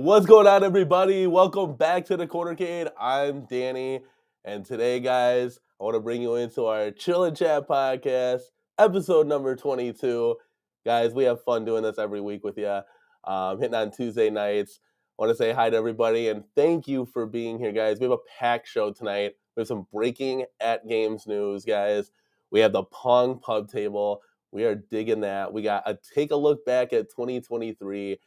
What's going on, everybody? Welcome back to the Cornercade. I'm Danny, and today, guys, I want to bring you into our Chill and Chat podcast, episode number 22. Guys, we have fun doing this every week with you, hitting on Tuesday nights. I want to say hi to everybody, and thank you for being here, guys. We have a packed show tonight. We have some breaking at games news, guys. We have the Pong pub table. We are digging that. We got a take a look back at 2023,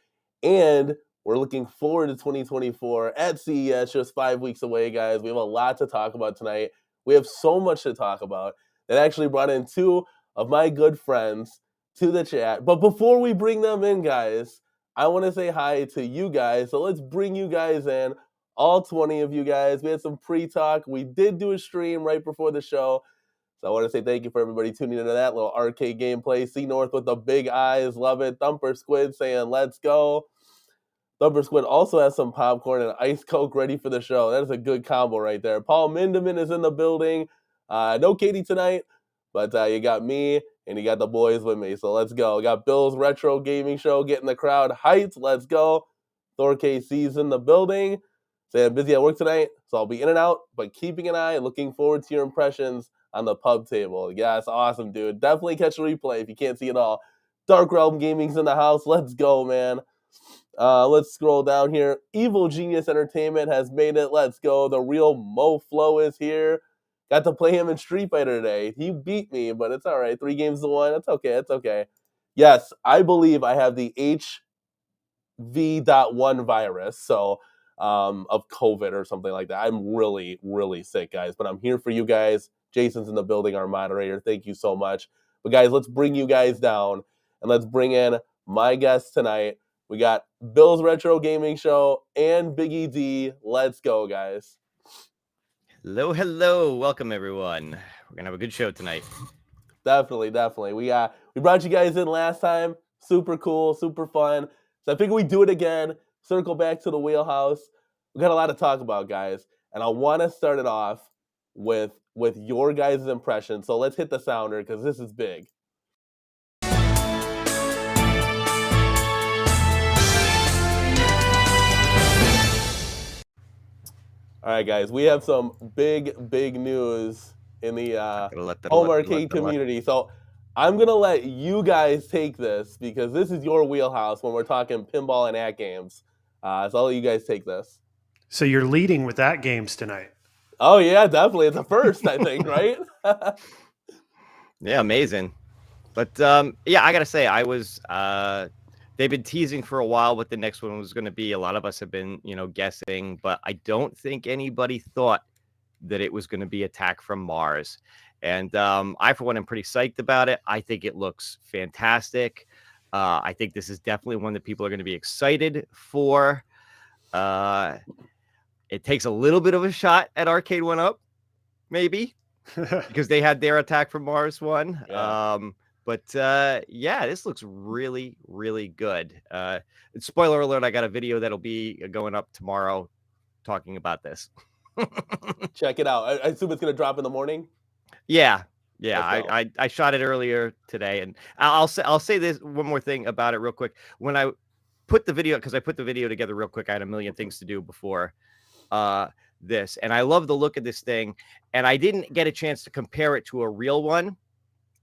and we're looking forward to 2024 at CES, just 5 weeks away, guys. We have a lot to talk about tonight. We have so much to talk about that actually brought in two of my good friends to the chat. But before we bring them in, guys, I want to say hi to you guys. So let's bring you guys in, all 20 of you guys. We had some pre-talk. We did do a stream right before the show. So I want to say thank you for everybody tuning into that little arcade gameplay. C North with the big eyes, love it. Thumper Squid saying, let's go. Thumper Squid also has some popcorn and ice Coke ready for the show. That is a good combo right there. Paul Mindeman is in the building. No Katie tonight, but you got me and you got the boys with me. So let's go. We got Bill's Retro Gaming Show getting the crowd hyped. Let's go. Thor KC's in the building. Saying busy at work tonight, so I'll be in and out, but keeping an eye, looking forward to your impressions on the pub table. Yeah, it's awesome, dude. Definitely catch a replay if you can't see it all. Dark Realm Gaming's in the house. Let's go, man. Let's scroll down here. Evil Genius Entertainment has made it. Let's go. The real Mo Flow is here. Got to play him in Street Fighter today. He beat me, but it's all right. 3 games to 1. It's okay. It's okay. Yes, I believe I have the HV.1 virus, so of COVID or something like that. I'm really, really sick, guys, but I'm here for you guys. Jason's in the building, our moderator. Thank you so much. But, guys, let's bring you guys down, and let's bring in my guests tonight. We got Bill's Retro Gaming Show and BiggyD. Let's go, guys. Hello, hello. Welcome, everyone. We're going to have a good show tonight. Definitely. We brought you guys in last time. Super cool, super fun. So I figured we'd do it again, circle back to the wheelhouse. We got a lot to talk about, guys. And I want to start it off with your guys' impression. So let's hit the sounder because this is big. All right, guys, we have some big news in the home arcade community. So I'm going to let you guys take this because this is your wheelhouse when we're talking pinball and at games. So I'll let you guys take this. So you're leading with at games tonight. Oh, yeah, definitely. It's a first, I think, right? Yeah, amazing. But, yeah, I got to say, I was... they've been teasing for a while what the next one was going to be. A lot of us have been, guessing, but I don't think anybody thought that it was going to be Attack from Mars. And I, for one, am pretty psyched about it. I think it looks fantastic. I think this is definitely one that people are going to be excited for. It takes a little bit of a shot at Arcade 1-Up, maybe, because they had their Attack from Mars one. Yeah. But yeah, this looks really, really good. Spoiler alert, I got a video that'll be going up tomorrow talking about this. Check it out. I assume it's going to drop in the morning? Yeah. I shot it earlier today. And I'll say this one more thing about it real quick. When I put the video, because I put the video together real quick, I had a million things to do before this. And I love the look of this thing. And I didn't get a chance to compare it to a real one.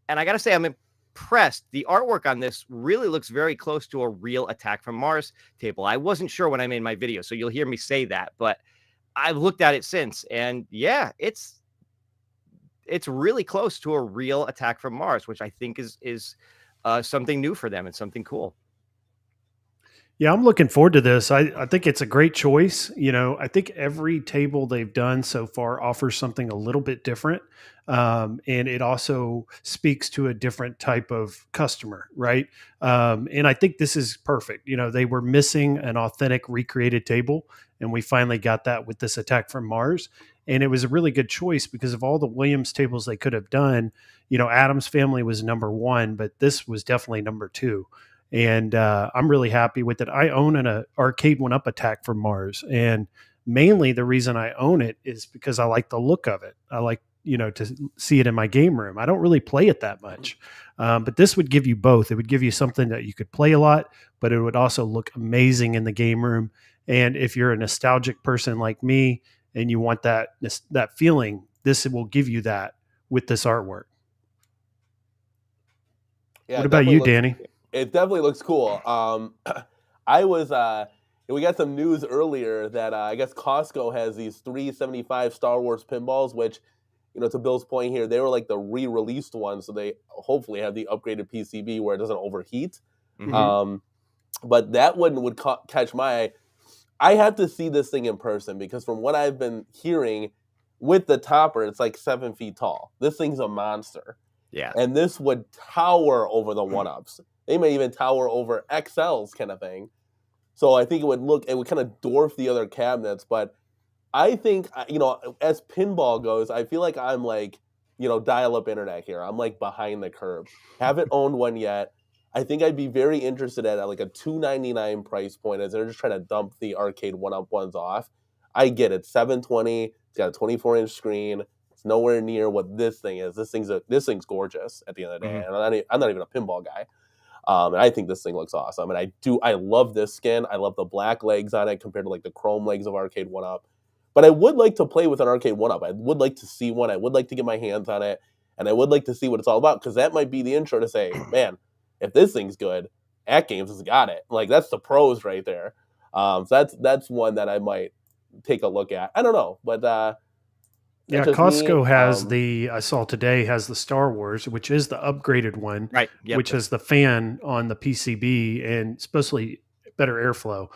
And I got to say, I'm impressed. The artwork on this really looks very close to a real Attack from Mars table. I wasn't sure when I made my video, so you'll hear me say that, but I've looked at it since, and yeah, it's really close to a real Attack from Mars, which I think is something new for them and something cool. Yeah, I'm looking forward to this. I think it's a great choice. I think every table they've done so far offers something a little bit different. And it also speaks to a different type of customer, right? And I think this is perfect. They were missing an authentic recreated table, and we finally got that with this Attack from Mars. And it was a really good choice because of all the Williams tables they could have done. Adam's Family was number 1, but this was definitely number 2. And I'm really happy with it. I own an Arcade 1-Up Attack from Mars. And mainly the reason I own it is because I like the look of it. I like, to see it in my game room. I don't really play it that much. But this would give you both. It would give you something that you could play a lot, but it would also look amazing in the game room. And if you're a nostalgic person like me and you want that feeling, this will give you that with this artwork. Yeah, What about you, Danny? It definitely looks cool. I was we got some news earlier that I guess Costco has these 375 Star Wars pinballs, which, to Bill's point here, they were like the re-released ones, so they hopefully have the upgraded PCB where it doesn't overheat. Mhm. But that one would catch my eye. I have to see this thing in person because from what I've been hearing, with the topper, it's like 7 feet tall. This thing's a monster. Yeah. And this would tower over the one-ups. They may even tower over XLs kind of thing. So I think it would kind of dwarf the other cabinets. But I think, as pinball goes, I feel like I'm like, dial-up internet here. I'm like behind the curve. Haven't owned one yet. I think I'd be very interested at like a $299 price point as they're just trying to dump the arcade one-up ones off. I get it. 720. It's got a 24-inch screen. It's nowhere near what this thing is. This thing's gorgeous at the end of the day. Mhm. And I'm not even a pinball guy. And I think this thing looks awesome. And I love this skin. I love the black legs on it compared to like the chrome legs of Arcade 1-Up. But I would like to play with an Arcade 1-Up. I would like to see one. I would like to get my hands on it. And I would like to see what it's all about, because that might be the intro to say, man, if this thing's good, At Games has got it. Like, that's the pros right there. So that's one that I might take a look at. I don't know, but Yeah, that's just me. Costco has I saw today has the Star Wars, which is the upgraded one, Right. Yep. which has the fan on the PCB and supposedly better airflow.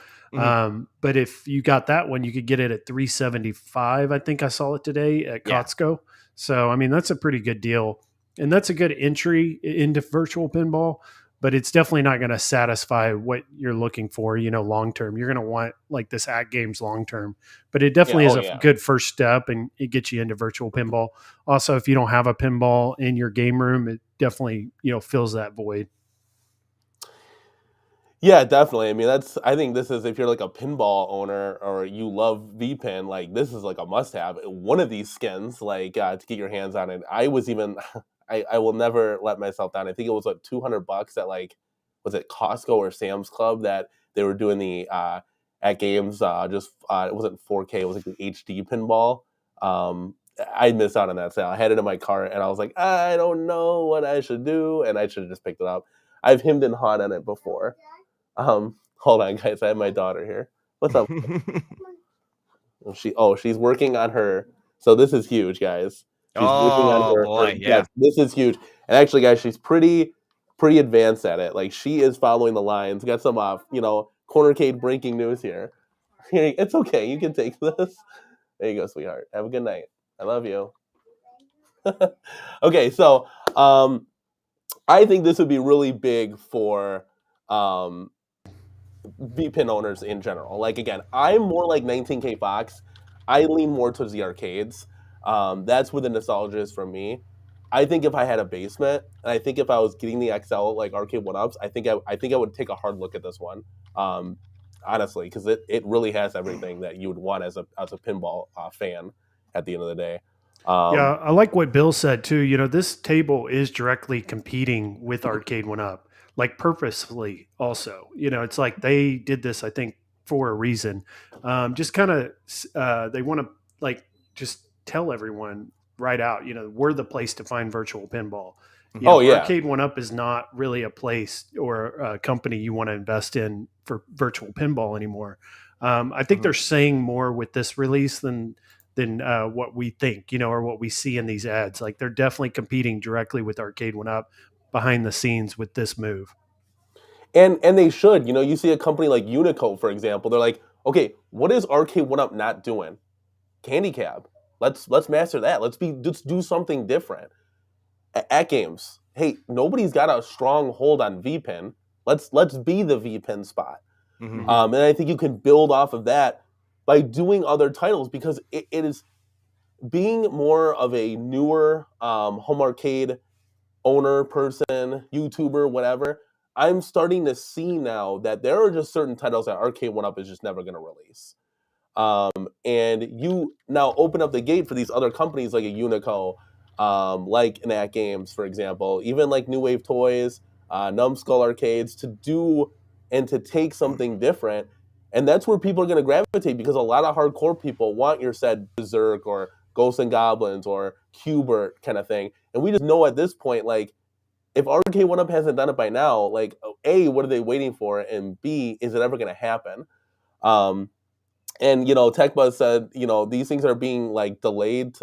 But if you got that one, you could get it at $375. I think I saw it today at Yeah. Costco. So, I mean, that's a pretty good deal. And that's a good entry into virtual pinball, but it's definitely not going to satisfy what you're looking for, long term. You're going to want like this At Games long term, but it definitely is a good first step, and it gets you into virtual pinball. Also, if you don't have a pinball in your game room, it definitely, fills that void. Yeah, definitely. I mean, I think this is, if you're like a pinball owner or you love VPin, like this is like a must-have. One of these skins, like to get your hands on it. I was even, I will never let myself down. I think it was like $200 at like, was it Costco or Sam's Club, that they were doing the At Games, it wasn't 4K, it was like the HD pinball. I missed out on that sale. I had it in my cart and I was like, I don't know what I should do, and I should have just picked it up. I've hemmed and hawed on it before. Hold on, guys. I have my daughter here. What's up? She's working on her. So this is huge, guys. She's working on her. Boy, yeah. Yes, this is huge. And actually, guys, she's pretty advanced at it. Like, she is following the lines. Got some cornercade breaking news here. It's okay. You can take this. There you go, sweetheart. Have a good night. I love you. Okay, so I think this would be really big for VPin owners in general. Like, again, I'm more like 19K Fox. I lean more towards the arcades. That's where the nostalgia is for me. I think if I had a basement, and I think if I was getting the XL like Arcade 1-Ups, I think I would take a hard look at this one. Honestly, because it really has everything that you would want as a pinball fan at the end of the day. Yeah, I like what Bill said too. This table is directly competing with Arcade 1-Up, like purposefully. Also, it's like they did this, I think, for a reason. Just kind of, they want to like just tell everyone right out. We're the place to find virtual pinball. Arcade 1-Up is not really a place or a company you want to invest in for virtual pinball anymore. I think they're saying more with this release than what we think, or what we see in these ads. Like, they're definitely competing directly with Arcade 1-Up behind the scenes with this move. And they should. You see a company like Unico, for example. They're like, okay, what is Arcade 1-Up not doing? Candy Cab. Let's master that. Let's do something different. At Games, hey, nobody's got a strong hold on VPin. Let's be the VPin spot. And I think you can build off of that by doing other titles, because it is being more of a newer home arcade owner, person, YouTuber, whatever. I'm starting to see now that there are just certain titles that Arcade 1-Up is just never going to release. And you now open up the gate for these other companies like a Unico, like an At Games, for example, even like New Wave Toys, Numbskull Arcades, to do and to take something different. And that's where people are going to gravitate, because a lot of hardcore people want your said Berserk or Ghosts and Goblins or Cubert kind of thing. And we just know at this point, like, if Arcade 1-Up hasn't done it by now, like, A, what are they waiting for? And B, is it ever going to happen? And, TechBuzz said, these things are being, like, delayed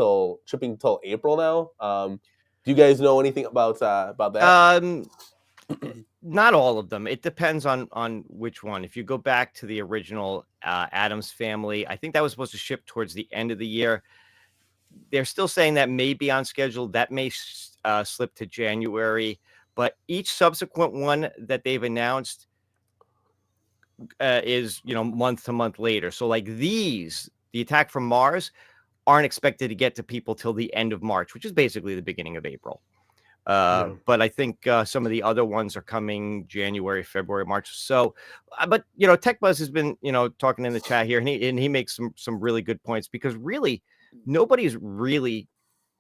shipping till April now. Do you guys know anything about that? Not all of them. It depends on which one. If you go back to the original Addams Family, I think that was supposed to ship towards the end of the year. They're still saying that may be on schedule. That may slip to January. But each subsequent one that they've announced is, month to month later. So like the Attack from Mars, aren't expected to get to people till the end of March, which is basically the beginning of April. But I think some of the other ones are coming January, February, March. So, but TechBuzz has been talking in the chat here, and he makes some really good points, because really nobody's really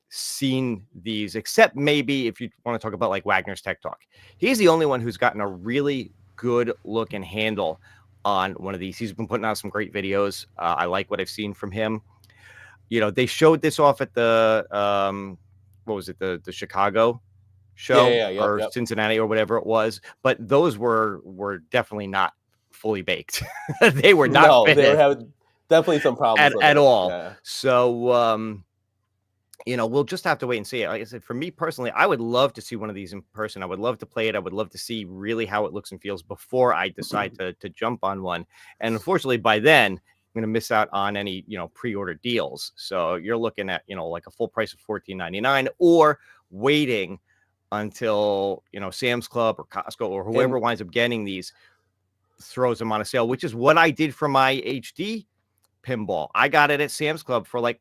seen these, except maybe if you want to talk about like Wagner's Tech Talk. He's the only one who's gotten a really good look and handle on one of these. He's been putting out some great videos. I like what I've seen from him. They showed this off at the what was it, the Chicago show, or Cincinnati or whatever it was, but those were definitely not fully baked. They were not. No, they were having definitely some problems at all. Yeah. So we'll just have to wait and see. Like I said, for me personally, I would love to see one of these in person. I would love to play it. I would love to see really how it looks and feels before I decide to jump on one. And unfortunately, by then, I'm going to miss out on any, pre-order deals. So you're looking at, like a full price of $14.99, or waiting until, Sam's Club or Costco or whoever winds up getting these throws them on a sale, which is what I did for my HD pinball. I got it at Sam's Club for like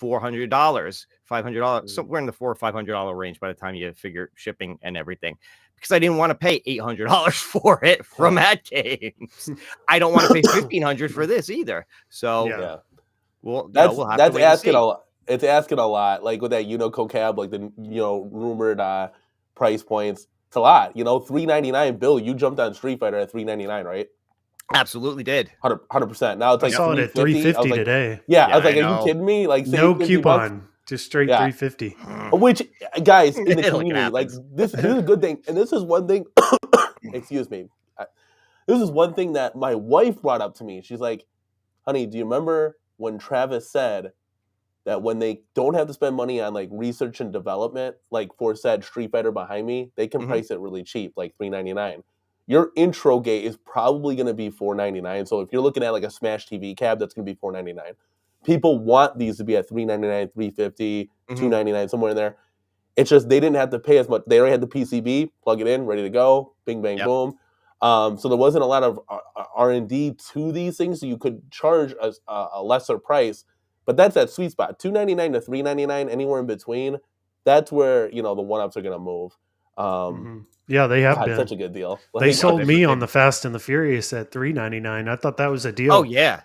$400, $500, somewhere in the $400 or $500 range by the time you figure shipping and everything, because I didn't want to pay $800 for it from At Games. I don't want to pay $1,500 for this either. So we'll have to wait asking and see. a lot. It's asking a lot, like with that Unico cab, like the rumored price points. It's a lot. $399. Bill, you jumped on Street Fighter at $399, right? Absolutely did. 100%. Now it's like I saw it at $350 today. Yeah, I was like, are you kidding me? Like, no coupon, just straight $350. Which, guys, in the community, like this is a good thing, and this is one thing. Excuse me. This is one thing that my wife brought up to me. She's like, "Honey, do you remember when Travis said that when they don't have to spend money on like research and development, like for said Street Fighter behind me, they can price it really cheap, like $399." Your intro gate is probably going to be $499. So if you're looking at like a Smash TV cab, that's going to be $499. People want these to be at $399, $350, $299, somewhere in there. It's just they didn't have to pay as much. They already had the PCB, plug it in, ready to go, bing, bang, boom. So there wasn't a lot of R&D to these things, so you could charge a lesser price. But that's that sweet spot, $299 to $399, anywhere in between. That's where the 1-ups are going to move. Yeah, they have been such a good deal. They sold me on the Fast and the Furious at $399. I thought that was a deal. Oh yeah,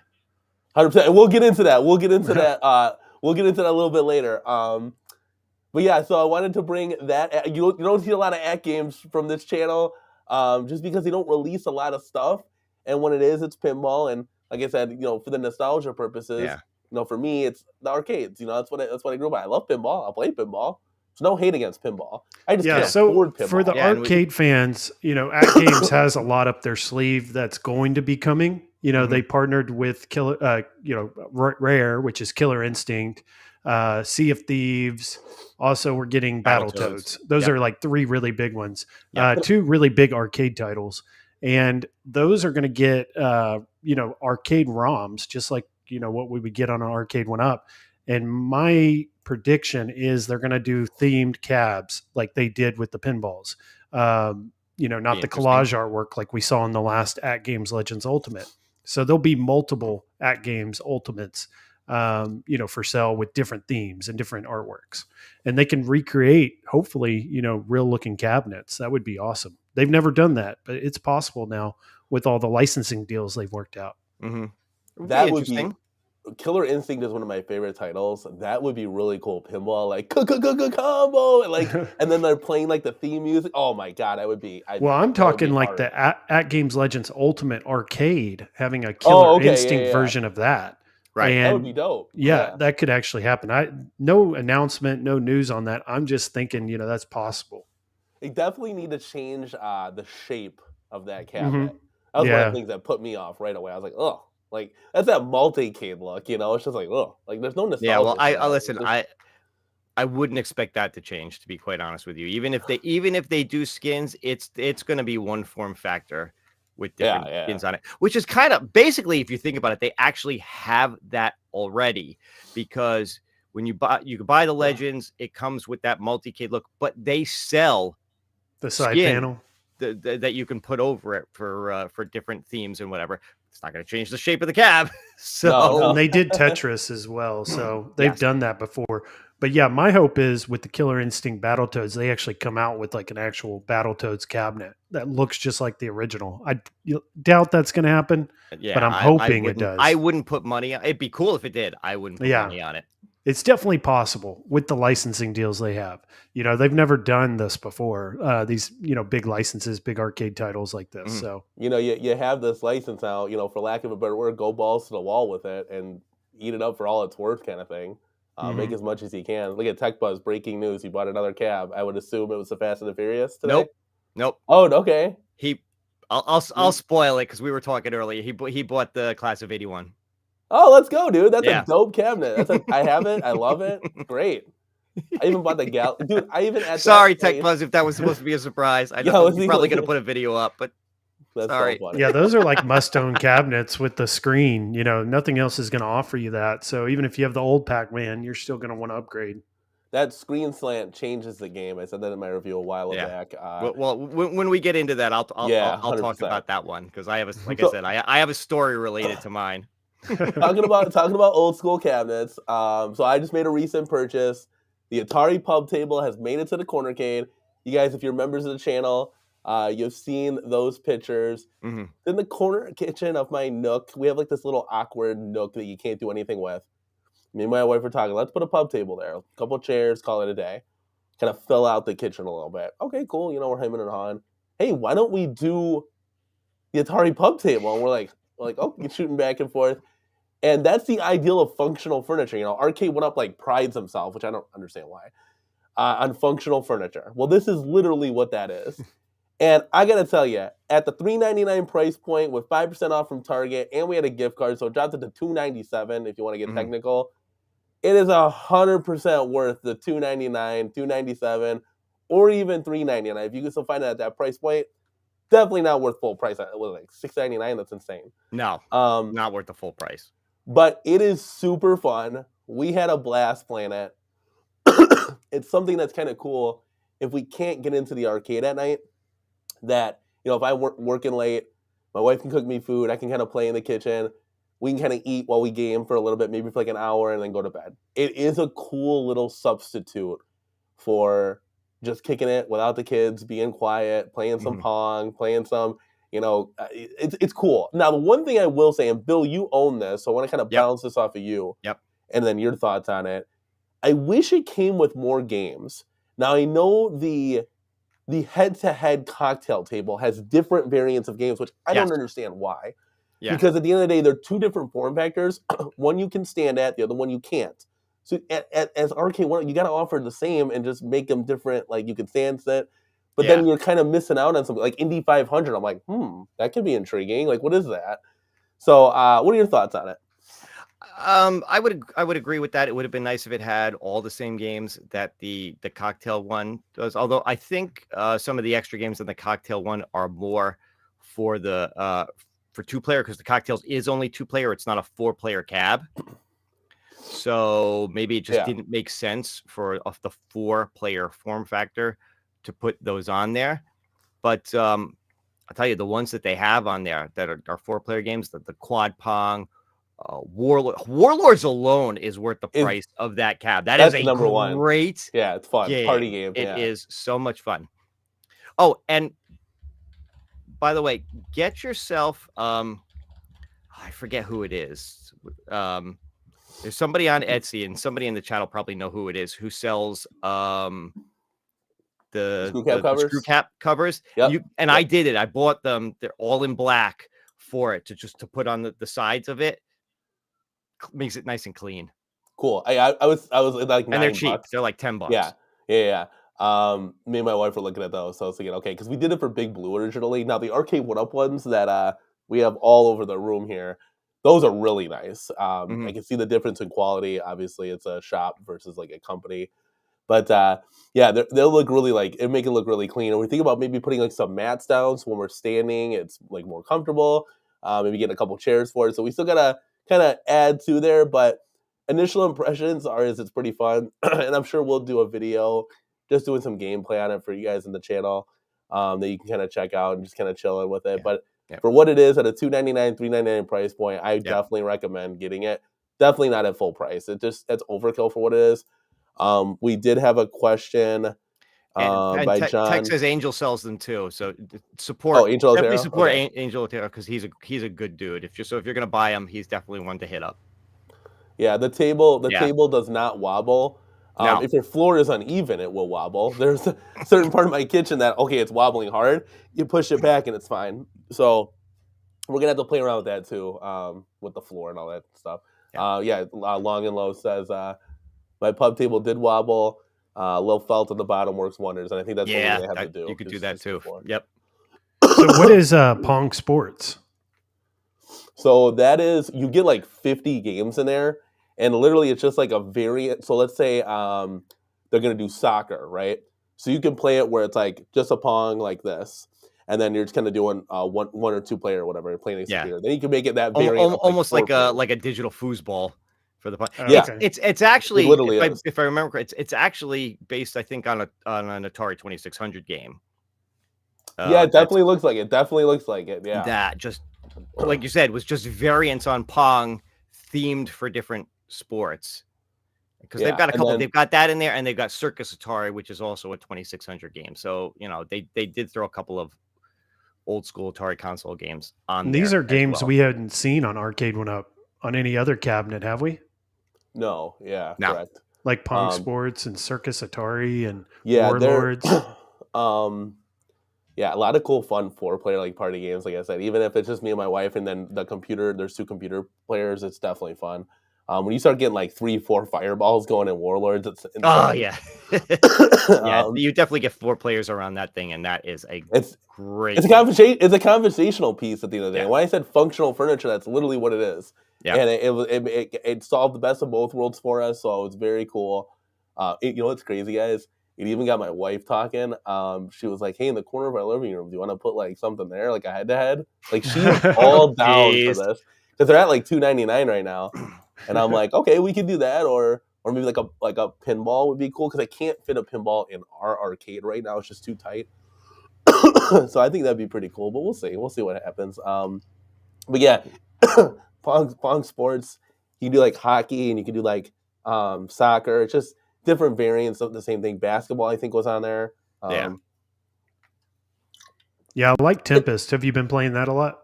100%. And we'll get into that. We'll get into that a little bit later. But yeah, so I wanted to bring that. You don't see a lot of At Games from this channel, just because they don't release a lot of stuff. And when it is, it's pinball. And like I said, for the nostalgia purposes, for me, it's the arcades. That's what I grew up by. I love pinball. I play pinball. There's no hate against pinball. I just can't afford pinball. For the arcade fans, At Games has a lot up their sleeve that's going to be coming. They partnered with Rare, which is Killer Instinct, Sea of Thieves. Also, we're getting Battletoads. Those are like 3 really big ones. 2 really big arcade titles, and those are going to get arcade ROMs, just like what we would get on an arcade 1-up. And my prediction is they're going to do themed cabs like they did with the pinballs. Not the collage artwork like we saw in the last At Games Legends Ultimate. So there'll be multiple At Games Ultimates, for sale with different themes and different artworks. And they can recreate, hopefully, real looking cabinets. That would be awesome. They've never done that, but it's possible now with all the licensing deals they've worked out. That would be Killer Instinct is one of my favorite titles. That would be really cool. Pinball, like combo, and like, and then they're playing like the theme music. Oh my god, I would be. Well, I'm talking like hard. the at Games Legends Ultimate Arcade having a Killer Instinct version of that. Right. And that would be dope. Yeah, that could actually happen. No announcement, no news on that. I'm just thinking, that's possible. They definitely need to change the shape of that cabinet. Mm-hmm. That was one of the things that put me off right away. I was like, oh, like that's that multi-cane look, It's just like, oh, like there's no nostalgia. Yeah, well, I listen. I wouldn't expect that to change, to be quite honest with you. Even if they do skins, it's going to be one form factor with different skins on it, which is kind of basically, if you think about it, they actually have that already, because when you can buy the Legends, it comes with that multi-cade look, but they sell the side panel that you can put over it for different themes and whatever. It's not going to change the shape of the cab. So and they did Tetris as well, so they've done that before. But yeah, my hope is with the Killer Instinct Battletoads, they actually come out with like an actual Battletoads cabinet that looks just like the original. I doubt that's going to happen, but I'm hoping it does. I wouldn't put money on it. It'd be cool if it did. I wouldn't put money on it. It's definitely possible with the licensing deals they have. They've never done this before. These, big licenses, big arcade titles like this. Mm-hmm. So, you have this license now, for lack of a better word, go balls to the wall with it and eat it up for all it's worth kind of thing. Make as much as you can. Look at Tech Buzz, breaking news. He bought another cab. I would assume it was the Fast and the Furious today. Nope. Oh, okay. I'll spoil it because we were talking earlier. He bought the Class of '81. Oh, let's go, dude. That's a dope cabinet. I have it. I love it. Great. I even bought the dude. I even at sorry, Tech Buzz, if that was supposed to be a surprise. I know you're probably going to put a video up, but that's sorry. So funny. Yeah, those are like must-own cabinets with the screen. Nothing else is going to offer you that. So even if you have the old Pac-Man, you're still going to want to upgrade. That screen slant changes the game. I said that in my review a while back. Well, when we get into that, I'll talk about that one because I have I have a story related to mine. talking about old school cabinets. So I just made a recent purchase. The Atari pub table has made it to the cornercade. You guys, if you're members of the channel, you've seen those pictures. Mm-hmm. In the corner kitchen of my nook, we have like this little awkward nook that you can't do anything with. Me and my wife were talking, let's put a pub table there. A couple of chairs, call it a day. Kind of fill out the kitchen a little bit. Okay, cool. We're hemming and hawing. Hey, why don't we do the Atari pub table? And we're like, oh, you're shooting back and forth. And that's the ideal of functional furniture. Arcade One Up prides himself, which I don't understand why, on functional furniture. Well, this is literally what that is. And I got to tell you, at the $3.99 price point with 5% off from Target, and we had a gift card, so it dropped it to $2.97 if you want to get technical. It is 100% worth the $2.99, $2.97, or even $3.99. If you can still find it at that price point, definitely not worth full price. It was like $6.99. That's insane. No, not worth the full price. But it is super fun. We had a blast playing it. It's something that's kind of cool if we can't get into the arcade at night. That, if I'm working late, my wife can cook me food. I can kind of play in the kitchen. We can kind of eat while we game for a little bit, maybe for like an hour, and then go to bed. It is a cool little substitute for just kicking it without the kids, being quiet, playing some Pong, playing some, it's cool. Now, the one thing I will say, and Bill, you own this, so I want to kind of bounce this off of you. Yep. And then your thoughts on it. I wish it came with more games. Now, I know the head-to-head cocktail table has different variants of games, which I don't understand why. Yeah. Because at the end of the day, they're two different form factors. One you can stand at, the other one you can't. So as Arcade One, you got to offer the same and just make them different. Like you can stand sit, but then you're kind of missing out on something like Indy 500. I'm like, that could be intriguing. Like, what is that? So, what are your thoughts on it? I would agree with that. It would have been nice if it had all the same games that the cocktail one does. Although I think some of the extra games in the cocktail one are more for the for 2-player, because the cocktails is only 2-player. It's not a 4-player cab. So maybe it just didn't make sense for the 4-player form factor to put those on there. But I'll tell you, the ones that they have on there that are 4-player games, the Quad Pong, Warlords alone is worth the price of that cab. That's a number great one. Yeah, it's fun. Game. Party game. It is so much fun. Oh, and by the way, get yourself I forget who it is. There's somebody on Etsy, and somebody in the chat will probably know who it is, who sells the screw cap covers. Yep. I did it. I bought them. They're all in black for it to put on the sides of it. Makes it nice and clean. Cool. I was like $9. And they're cheap. They're like $10. Yeah. Me and my wife were looking at those, so I was thinking, okay, because we did it for Big Blue originally. Now the arcade 1-up ones that we have all over the room here, those are really nice. I can see the difference in quality. Obviously, it's a shop versus like a company, but yeah, they'll look really make it look really clean. And we think about maybe putting like some mats down, so when we're standing, it's like more comfortable. Maybe getting a couple chairs for it. So we still gotta kind of add to there, but initial impressions is it's pretty fun, and I'm sure we'll do a video just doing some gameplay on it for you guys in the channel that you can kind of check out and just kind of chill in with it. But for what it is at a $299, $399 price point, I definitely recommend getting it. Definitely not at full price. That's overkill for what it is. We did have a question by John. Tech says Angel sells them too, so support. Angel definitely support Angel because he's a good dude. If you're gonna buy him, he's definitely one to hit up. Yeah, the table does not wobble. No. If your floor is uneven, it will wobble. There's a certain part of my kitchen that, it's wobbling hard. You push it back and it's fine. So we're going to have to play around with that too, with the floor and all that stuff. Long and Low says, my pub table did wobble. Low felt on the bottom works wonders. And I think that's what we have to do. You could do that too. Yep. So what is Pong Sports? So that is, you get like 50 games in there. And literally, it's just like a variant. So let's say they're going to do soccer, right? So you can play it where it's like just a Pong like this. And then you're just kind of doing one or two player or whatever, playing against computer. Then you can make it that variant. Almost like a digital foosball for the Pong. It's actually, if I remember correctly, it's actually based, I think, on an Atari 2600 game. It definitely looks like it. Yeah. That just, like you said, was just variants on Pong themed for different sports, because they've got a couple. They've got that in there, and they've got Circus Atari, which is also a 2600 game. So they did throw a couple of old school Atari console games on. These are games we hadn't seen on Arcade 1-Up on any other cabinet, have we? No. Yeah. No. Correct. Like Pong Sports and Circus Atari and Warlords. A lot of cool, fun 4-player like party games. Like I said, even if it's just me and my wife, and then there's 2 computer players, it's definitely fun. When you start getting like 3-4 fireballs going in Warlords, it's insane. Oh yeah, you definitely get 4 players around that thing, and that is great. It's a conversational piece at the end of the day. When I said functional furniture, that's literally what it is. Yeah, and it solved the best of both worlds for us, so it's very cool. You know what's crazy, guys? It even got my wife talking. She was like, "Hey, in the corner of our living room, do you want to put like something there, like a head-to-head?" Like she's all down for this because they're at like $299 right now. And I'm like, okay, we could do that, or maybe like a pinball would be cool, because I can't fit a pinball in our arcade right now. It's just too tight. So I think that'd be pretty cool, but we'll see. We'll see what happens. But yeah, Pong Sports, you can do like hockey, and you can do like soccer. It's just different variants of the same thing. Basketball, I think, was on there. Yeah, I like Tempest. Have you been playing that a lot?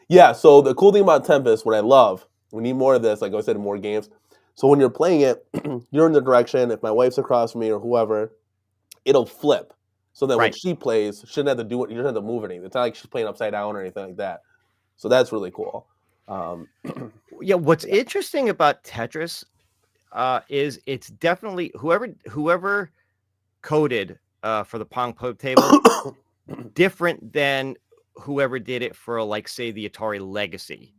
Yeah, so the cool thing about Tempest, what I love, we need more of this, like I said, more games. So when you're playing it, you're in the direction. If my wife's across from me or whoever, it'll flip. So that when she plays, she doesn't have to do it. You don't have to move anything. It's not like she's playing upside down or anything like that. So that's really cool. What's interesting about Tetris is it's definitely whoever coded for the Pong Pub table different than whoever did it for, like, say, the Atari Legacy.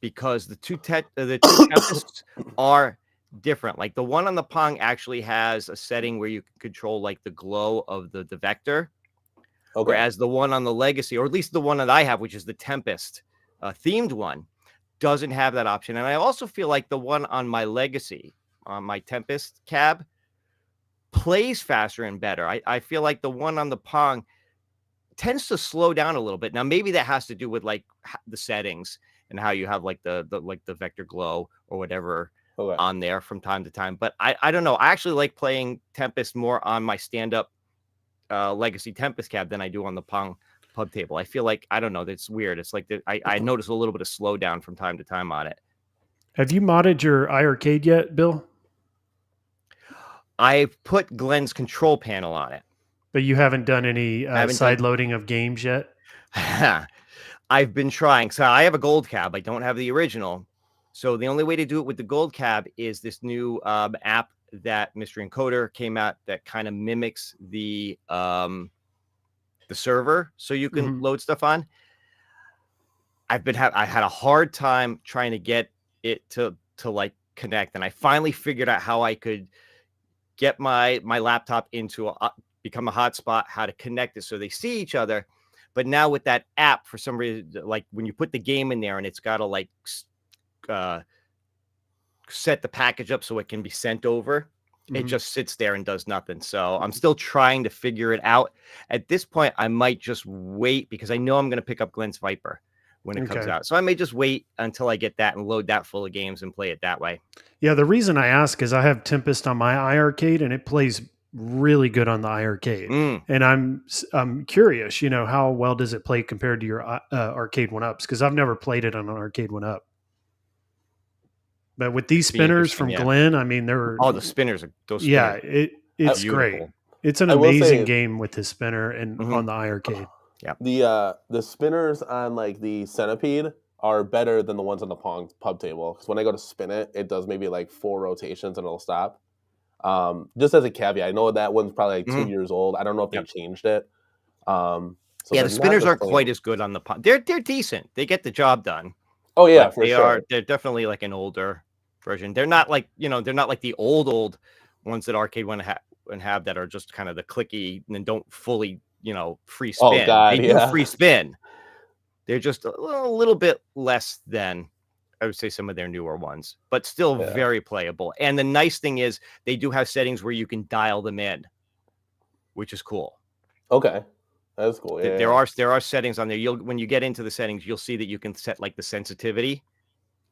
Because the two Tempests are different. Like the one on the Pong actually has a setting where you can control like the glow of the vector. Okay. Whereas the one on the Legacy, or at least the one that I have, which is the Tempest themed one, doesn't have that option. And I also feel like the one on my Legacy, on my Tempest cab, plays faster and better. I feel like the one on the Pong tends to slow down a little bit. Now, maybe that has to do with like the settings and how you have like the vector glow or whatever on there from time to time. But I don't know. I actually like playing Tempest more on my stand-up Legacy Tempest cab than I do on the Pong pub table. I feel like, I don't know, that's weird. It's like I notice a little bit of slowdown from time to time on it. Have you modded your iArcade yet, Bill? I've put Glenn's control panel on it. But you haven't done any side loading of games yet? I've been trying. So I have a gold cab. I don't have the original. So the only way to do it with the gold cab is this new app that Mystery Encoder came out that kind of mimics the server, so you can load stuff on. I had a hard time trying to get it to like connect, and I finally figured out how I could get my laptop into become a hotspot, how to connect it so they see each other. But now with that app, for some reason, like when you put the game in there and it's got to like set the package up so it can be sent over, it just sits there and does nothing. So I'm still trying to figure it out. At this point, I might just wait because I know I'm going to pick up Glenn's Viper when it comes out. So I may just wait until I get that and load that full of games and play it that way. Yeah, the reason I ask is I have Tempest on my iArcade and it plays really good on the iArcade. And I'm curious, you know, how well does it play compared to your arcade 1-ups? Because I've never played it on an arcade 1-up. But with these spinners from Glenn, I mean, they're the spinners are those. Yeah, it's beautiful. Great. It's an amazing game with his spinner and on the iArcade. Yeah, the spinners on like the Centipede are better than the ones on the Pong pub table, because when I go to spin it, it does maybe like 4 rotations and it'll stop. Just as a caveat, I know that one's probably like 2 years old. I don't know if they changed it. So the spinners aren't quite as good on the Pong. They're decent. They get the job done. Oh yeah, for sure. They're definitely like an older version. They're not like, you know, they're not like the old ones that arcade want to have that are just kind of the clicky and don't fully, you know, free spin. Oh God, they do free spin. They're just a little bit less than, I would say, some of their newer ones, but still very playable. And the nice thing is they do have settings where you can dial them in, which is cool. Okay. That's cool. Yeah, there are settings on there. When you get into the settings, you'll see that you can set like the sensitivity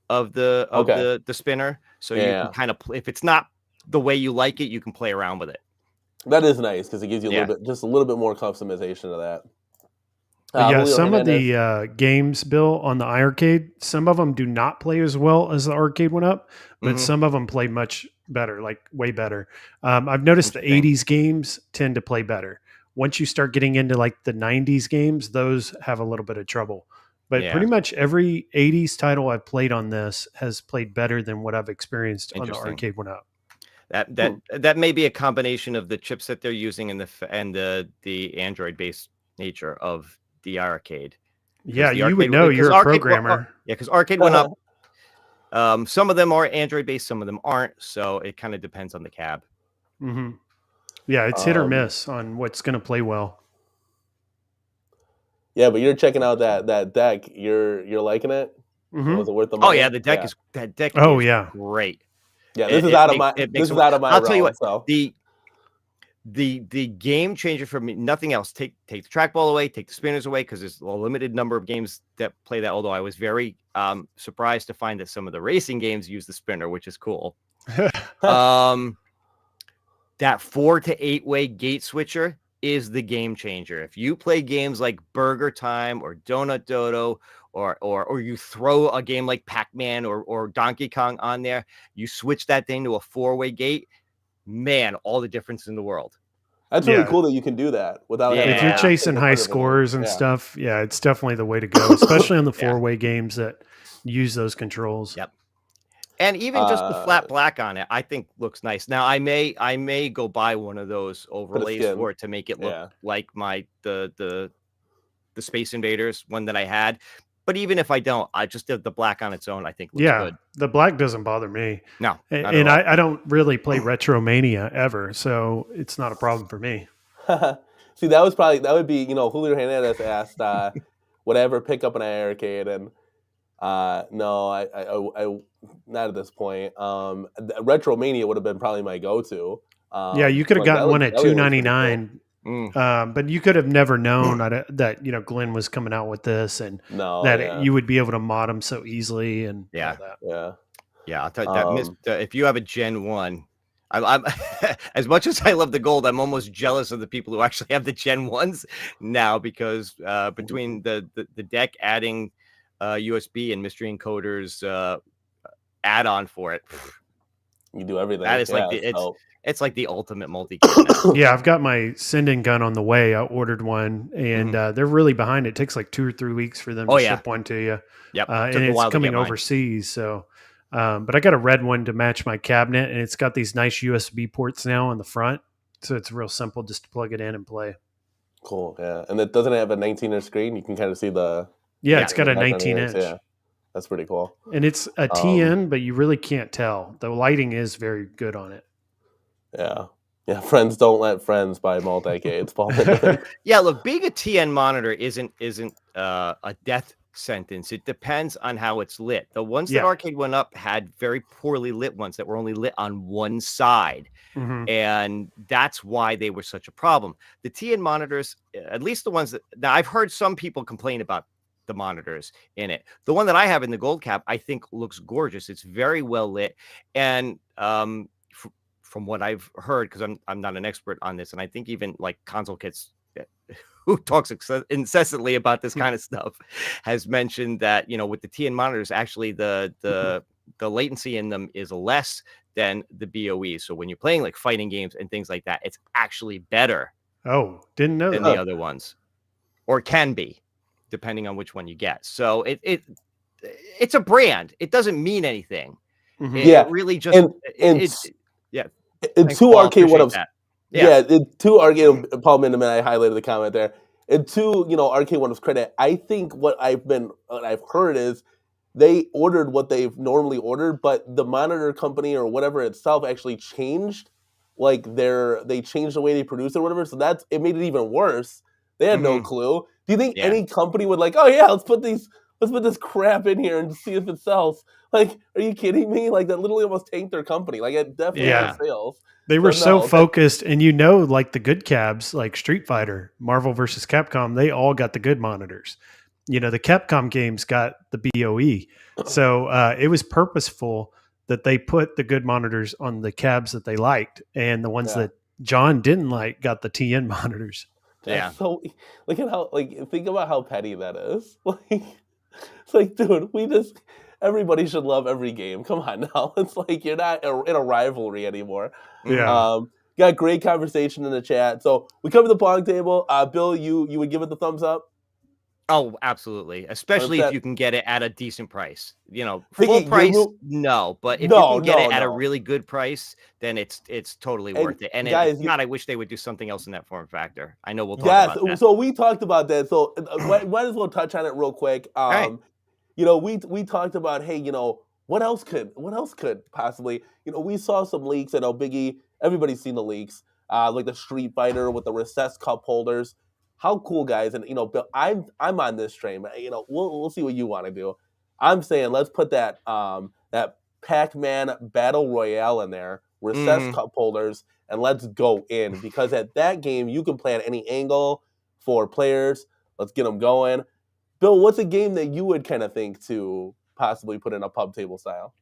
of the spinner. So you can kind of if it's not the way you like it, you can play around with it. That is nice because it gives you a little bit more customization of that. Some of the games, Bill, on the iArcade, some of them do not play as well as the arcade 1-up, but some of them play much better, like way better. I've noticed the 80s games tend to play better. Once you start getting into like the 90s games, those have a little bit of trouble. But pretty much every 80s title I've played on this has played better than what I've experienced on the arcade 1-up. That may be a combination of the chips that they're using and the Android based nature of the arcade. Yeah, you would know, you're a programmer. Because arcade 1-up, some of them are Android based, some of them aren't. So it kind of depends on the cab. Yeah, it's hit or miss on what's going to play well. Yeah, but you're checking out that deck. You're liking it? Was it worth the money? Oh yeah, the deck is great. Yeah, this is out of my I'll tell you what. So. The game changer for me, nothing else. Take the trackball away, take the spinners away, because there's a limited number of games that play that. Although I was very surprised to find that some of the racing games use the spinner, which is cool. That 4 to 8 way gate switcher is the game changer. If you play games like Burger Time or Donut Dodo, or you throw a game like Pac-Man or Donkey Kong on there, you switch that thing to a 4-way gate, man, all the difference in the world. That's really cool that you can do that without. If you're chasing high scores and stuff, it's definitely the way to go, especially on the 4-way games that use those controls. Yep. And even just the flat black on it, I think looks nice. Now I may go buy one of those overlays for it to make it look like the Space Invaders one that I had. But even if I don't, I just did the black on its own. I think looks good. The black doesn't bother me. No, and I don't really play Retromania ever, so it's not a problem for me. See, that would be, you know, Julio Hernandez asked would I ever pick up an iArcade, and no, I not at this point. Retromania would have been probably my go-to. You could have gotten one at $2.99. But you could have never known that you know Glenn was coming out with this, and you would be able to mod them so easily, and all that. I'll tell you that if you have a Gen 1, I'm as much as I love the gold, I'm almost jealous of the people who actually have the Gen 1s now, because between the deck adding USB and Mystery Encoder's add-on for it. You do everything. That is like so. it's like the ultimate multi-game now. Yeah, I've got my send-in gun on the way. I ordered one, and they're really behind. It takes like 2 or 3 weeks for them to ship one to you. Yep, and it's coming overseas. So, but I got a red one to match my cabinet, and it's got these nice USB ports now on the front, so it's real simple just to plug it in and play. Cool, yeah. And it doesn't have a 19-inch screen. You can kind of see the... Yeah, it's got a 19-inch. Yeah, that's pretty cool. And it's a TN, but you really can't tell. The lighting is very good on it. Yeah. Yeah, friends don't let friends buy multi-cades. Yeah, look, being a TN monitor isn't a death sentence. It depends on how it's lit. The ones that Arcade went up had very poorly lit ones that were only lit on one side. And that's why they were such a problem. The TN monitors, at least the ones that... Now, I've heard some people complain about the monitors in it. The one that I have in the gold cap, I think looks gorgeous. It's very well lit. And from what I've heard, because I'm not an expert on this, and I think even like Console Kits, who talks incessantly about this kind of stuff, has mentioned that, you know, with the TN monitors, actually the latency in them is less than the BOE. So when you're playing like fighting games and things like that, it's actually better. Oh, didn't know than the other ones, or can be, depending on which one you get. So it's a brand. It doesn't mean anything. It really just and two Arcade one-ups. Two Arcade Paul Mindeman, I highlighted the comment there. And two, you know, Arcade one-ups credit. I think what I've heard is they ordered what they've normally ordered, but the monitor company or whatever itself actually changed, like they changed the way they produce it or whatever. So it made it even worse. They had no clue. Do you think any company would like, oh yeah, let's put this crap in here and see if it sells? Like, are you kidding me? Like, that literally almost tanked their company. Like, it definitely had sales. They were so focused, and you know, like the good cabs, like Street Fighter, Marvel versus Capcom, they all got the good monitors. You know, the Capcom games got the BOE. So it was purposeful that they put the good monitors on the cabs that they liked, and the ones that John didn't like got the TN monitors. So look at how, like, think about how petty that is. Like, it's like, dude, everybody should love every game. Come on now. It's like you're not in a rivalry anymore. Yeah. Got great conversation in the chat. So we covered the Pong table. Bill, you would give it the thumbs up? Oh, absolutely. Especially if you can get it at a decent price. You know, full price, no. But if you can get it at a really good price, then it's totally worth it. And guys, if not, I wish they would do something else in that form factor. I know we'll talk about that. So we talked about that. So might as well touch on it real quick. You know, we talked about, hey, you know, what else could possibly, you know, we saw some leaks. I know Biggie, everybody's seen the leaks, like the Street Fighter with the recessed cup holders. How cool, guys. And, you know, Bill, I'm on this train. You know, we'll see what you want to do. I'm saying let's put that Pac-Man Battle Royale in there, recessed cup holders, and let's go in. Because at that game, you can play at any angle, 4 players. Let's get them going. Bill, what's a game that you would kind of think to possibly put in a pub table style?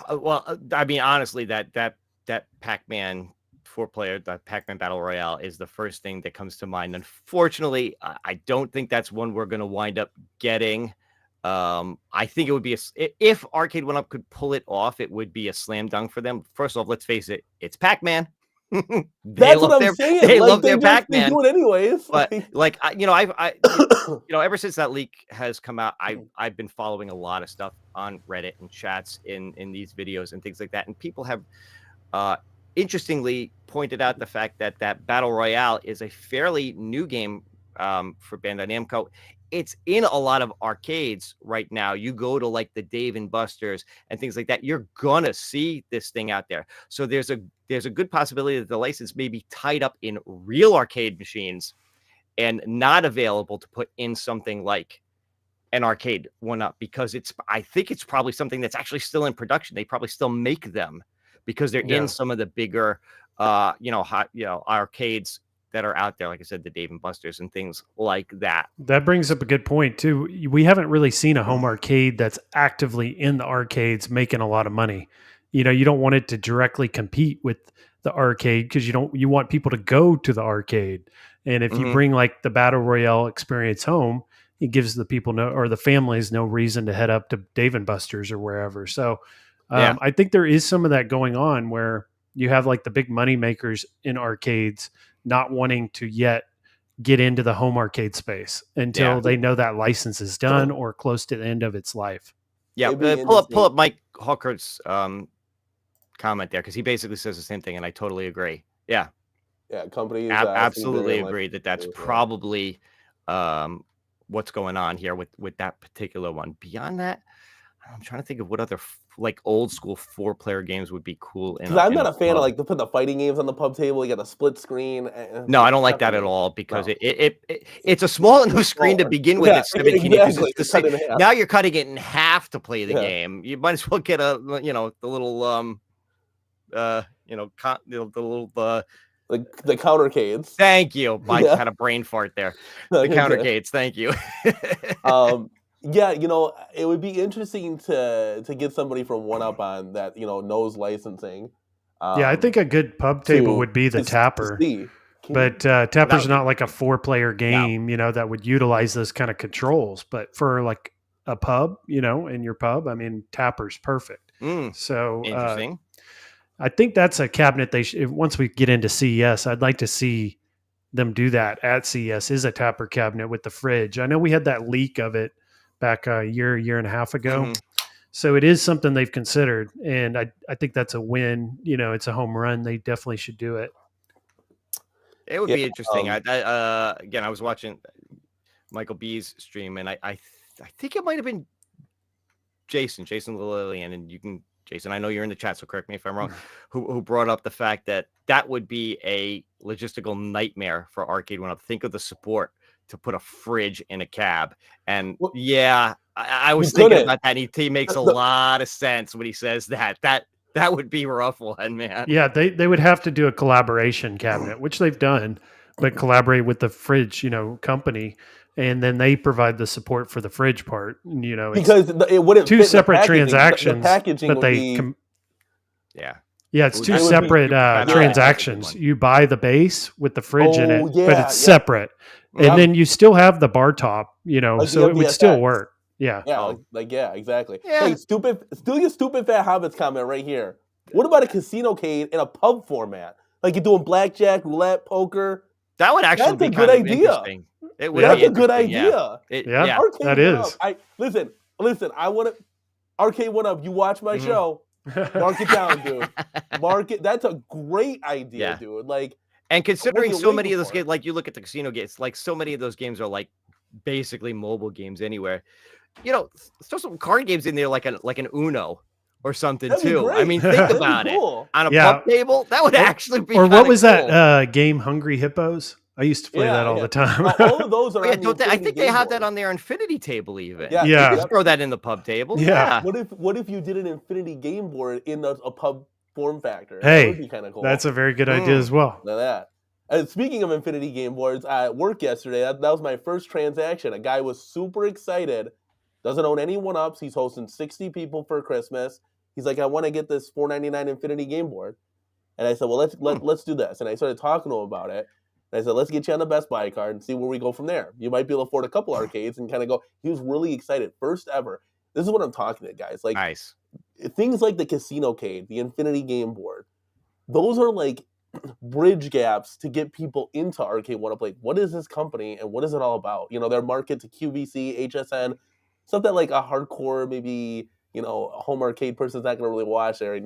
Well, I mean, honestly, that Pac-Man 4-player, the Pac-Man Battle Royale is the first thing that comes to mind. Unfortunately, I don't think that's one we're going to wind up getting. I think it would be if Arcade 1-Up could pull it off, it would be a slam dunk for them. First off, let's face it, it's Pac-Man. That's what I'm saying. They love their Pac-Man. They do it anyways. But like you know, I you know, ever since that leak has come out, I've been following a lot of stuff on Reddit and chats in these videos and things like that, and people have interestingly pointed out the fact that Battle Royale is a fairly new game for Bandai Namco. It's in a lot of arcades right now. You go to like the Dave and Buster's and things like that, you're gonna see this thing out there. So there's a good possibility that the license may be tied up in real arcade machines and not available to put in something like an Arcade 1-Up, because I think it's probably something that's actually still in production. They probably still make them because they're in some of the bigger arcades that are out there, like I said, the Dave and Buster's and things like that. That brings up a good point too. We haven't really seen a home arcade that's actively in the arcades making a lot of money. You know, you don't want it to directly compete with the arcade because you want people to go to the arcade. And if you bring like the Battle Royale experience home, it gives the people or the families no reason to head up to Dave and Buster's or wherever. So I think there is some of that going on where you have like the big money makers in arcades not wanting to yet get into the home arcade space until they know that license is done or close to the end of its life. Yeah, pull up Mike Hawkert's comment there, because he basically says the same thing, and I totally agree. Yeah, companies absolutely agree that's probably what's going on here with that particular one. Beyond that, I'm trying to think of what other like old school 4-player games would be cool. Because I'm not a fan of like to put the fighting games on the pub table. You got a split screen. No, I don't like that at all, because it's a small enough screen to begin with. It's 17 inches. Now you're cutting it in half to play the game. You might as well get the little the countercades. Thank you. I had a brain fart there. The countercades. Thank you. Yeah, it would be interesting to get somebody from 1UP on that, knows licensing. I think a good pub table would be the Tapper. But Tapper's not like a 4-player game, that would utilize those kind of controls. But for like a pub, in your pub, I mean, Tapper's perfect. So interesting. I think that's a cabinet once we get into CES, I'd like to see them do that at CES, is a Tapper cabinet with the fridge. I know we had that leak of it back a year and a half ago. So it is something they've considered. And I think that's a win. It's a home run. They definitely should do it. It would be interesting. Again, I was watching Michael B's stream, and I think it might have been Jason Lillian, and Jason, I know you're in the chat, so correct me if I'm wrong, who brought up the fact that would be a logistical nightmare for Arcade 1UP. Think of the support to put a fridge in a cab. And I was thinking about that. And he makes a lot of sense when he says that would be a rough one, man. Yeah, they would have to do a collaboration cabinet, which they've done, but collaborate with the fridge, company. And then they provide the support for the fridge part, because it wouldn't two fit separate the transactions, the packaging but it's two separate transactions. You buy the base with the fridge in it, but it's separate. And then you still have the bar top, so it would still work. Yeah. Yeah, exactly. Yeah. Hey, stupid fat hobbits comment right here. What about a casino-cade in a pub format? Like you're doing blackjack, roulette, poker. That would actually be a good idea. It would That's a good idea. That is. Listen. I want to Arcade 1UP. You watch my show. Mark it down, dude. Mark it. That's a great idea, dude. Like, and considering so many of those games, like you look at the casino games, like so many of those games are like basically mobile games anywhere. Throw some card games in there, like an Uno or something too. I mean, think about it on a pub table. That would actually be. Or what was that game? Hungry Hippos. I used to play that all the time. All of those are. I think they have that on their infinity table even. Yeah. Just throw that in the pub table. Yeah. What if you did an infinity game board in a pub form factor? Hey, that would be kind of cool. That's a very good idea as well. Now that. And speaking of infinity game boards, at work yesterday, that was my first transaction. A guy was super excited. Doesn't own any 1UPs. He's hosting 60 people for Christmas. He's like, I want to get this $4.99 infinity game board. And I said, well, let's do this. And I started talking to him about it. And I said, let's get you on the Best Buy card and see where we go from there. You might be able to afford a couple arcades and kind of go. He was really excited. First ever. This is what I'm talking to, guys. Like, nice. Things like the Casino-cade, the infinity game board, those are like bridge gaps to get people into Arcade 1UP. Like, what is this company and what is it all about? Their market to QVC, HSN, stuff that like a hardcore, maybe, a home arcade person's not going to really watch there. And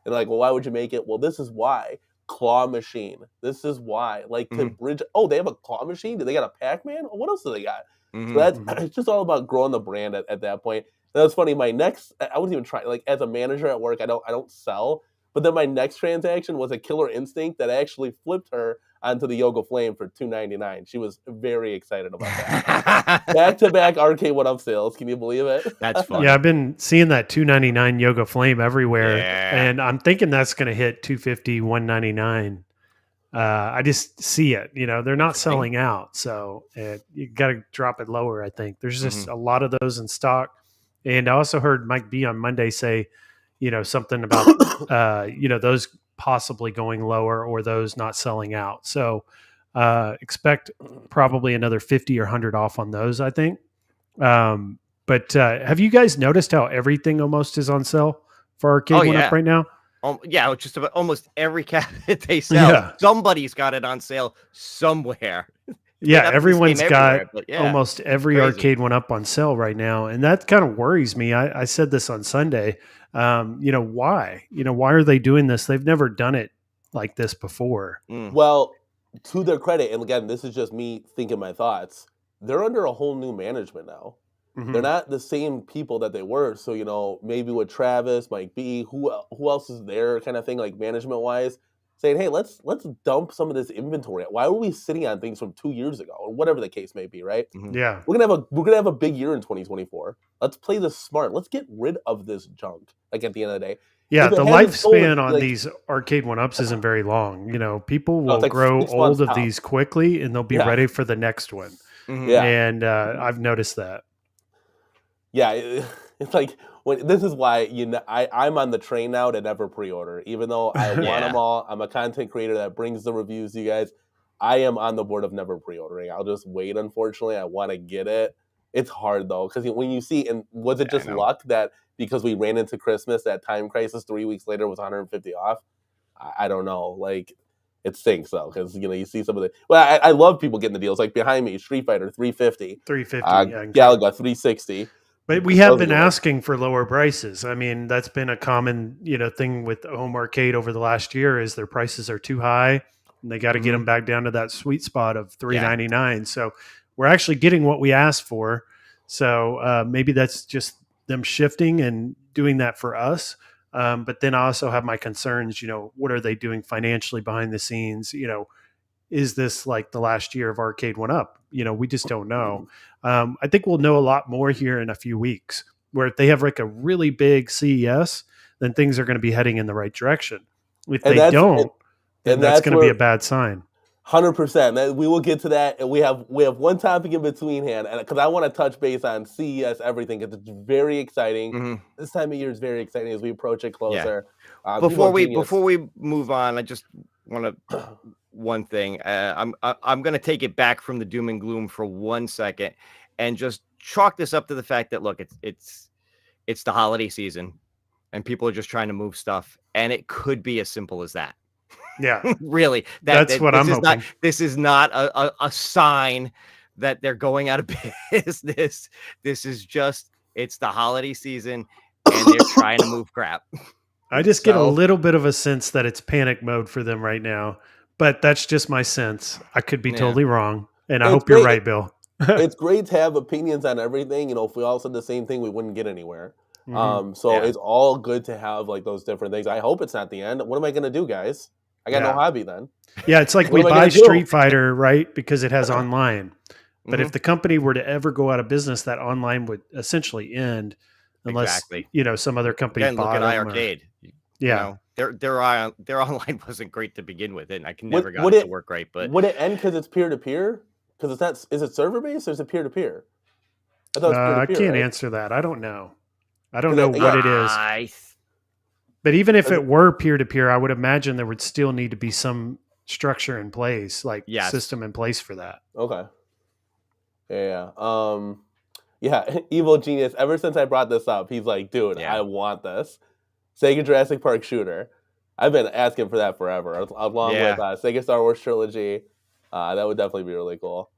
like, well, why would you make it? Well, this is why. Claw machine. This is why. Like to bridge. Oh, they have a claw machine? Do they got a Pac-Man? What else do they got? So it's just all about growing the brand at that point. And that's funny. My next, I wasn't even trying. Like as a manager at work, I don't sell. But then my next transaction was a Killer Instinct that actually flipped her onto the Yoga Flame for $2.99. She was very excited about that. Back-to-back Arcade 1UP sales. Can you believe it? That's fun. Yeah, I've been seeing that $2.99 Yoga Flame everywhere, and I'm thinking that's going to hit $2.50, $1.99. I just see it. They're not selling out, so you got to drop it lower. I think there's just a lot of those in stock. And I also heard Mike B on Monday say, something about those possibly going lower or those not selling out. So expect probably another 50 or 100 off on those, I think. But have you guys noticed how everything almost is on sale for Arcade One Up right now? Yeah, just about almost every cabinet they sell, Yeah. somebody's got it on sale somewhere. Yeah, everyone's got yeah, almost every Arcade One Up on sale right now, and that kind of worries me. I said this on Sunday. Why? Why are they doing this? They've never done it like this before. Well, to their credit, and again, this is just me thinking my thoughts. They're under a whole new management now. They're not the same people that they were. So, maybe with Travis, Mike B, who else is there, kind of thing, like management wise, saying, hey, let's dump some of this inventory. Why are we sitting on things from 2 years ago, or whatever the case may be, right? Yeah, we're gonna have a big year in 2024. Let's play this smart. Let's get rid of this junk. Like at the end of the day. Yeah, the lifespan on these Arcade One Ups isn't very long. People will grow old of these quickly, and they'll be ready for the next one. Yeah, and I've noticed that. Yeah, it's like this is why I'm on the train now to never pre-order, even though I want them all. I'm a content creator that brings the reviews to you guys. I am on the board of never pre-ordering. I'll just wait. Unfortunately, I want to get it. It's hard though, because when you see, and was it just luck that because we ran into Christmas, that Time Crisis 3 weeks later was 150 off? I don't know. Like, it stinks though, because you see some of the. Well, I love people getting the deals. Like behind me, Street Fighter 350, Galaga 360. But we have been asking for lower prices. I mean, that's been a common thing with home arcade over the last year is their prices are too high, and they got to get them back down to that sweet spot of $399. So we're actually getting what we asked for. So maybe that's just them shifting and doing that for us. But then I also have my concerns. What are they doing financially behind the scenes? Is this like the last year of Arcade One Up? We just don't know. I think we'll know a lot more here in a few weeks, where if they have like a really big CES, then things are going to be heading in the right direction. If they don't, then that's going to be a bad sign. 100%. We will get to that. And we have one topic in between hand, and because I want to touch base on CES everything, because it's very exciting. This time of year is very exciting as we approach it closer. Before we move on, I just want to one thing. I'm going to take it back from the doom and gloom for 1 second, and just chalk this up to the fact that look, it's the holiday season, and people are just trying to move stuff, and it could be as simple as that. Yeah, really. That's what I'm hoping. This is not a sign that they're going out of business. This is just it's the holiday season, and they're trying to move crap. I just get a little bit of a sense that it's panic mode for them right now, but that's just my sense. I could be totally wrong, and I hope you're right, Bill. It's great to have opinions on everything. If we all said the same thing, we wouldn't get anywhere. It's all good to have like those different things. I hope it's not the end. What am I going to do, guys? I got no hobby then. Yeah, it's like we buy Street Fighter, right, because it has online. But if the company were to ever go out of business, that online would essentially end, unless some other company bought look at them. iArcade. Their online wasn't great to begin with, and I can never got it to work right. But would it end because it's peer to peer? Because it's not. Is it server based or is it peer to peer? I can't answer that. I don't know. I don't know what it is. But even if it were peer to peer, I would imagine there would still need to be some structure in place, like system in place for that. Okay. Yeah. Evil Genius. Ever since I brought this up, he's like, dude, I want this Sega Jurassic Park shooter. I've been asking for that forever, along with Sega Star Wars trilogy. That would definitely be really cool.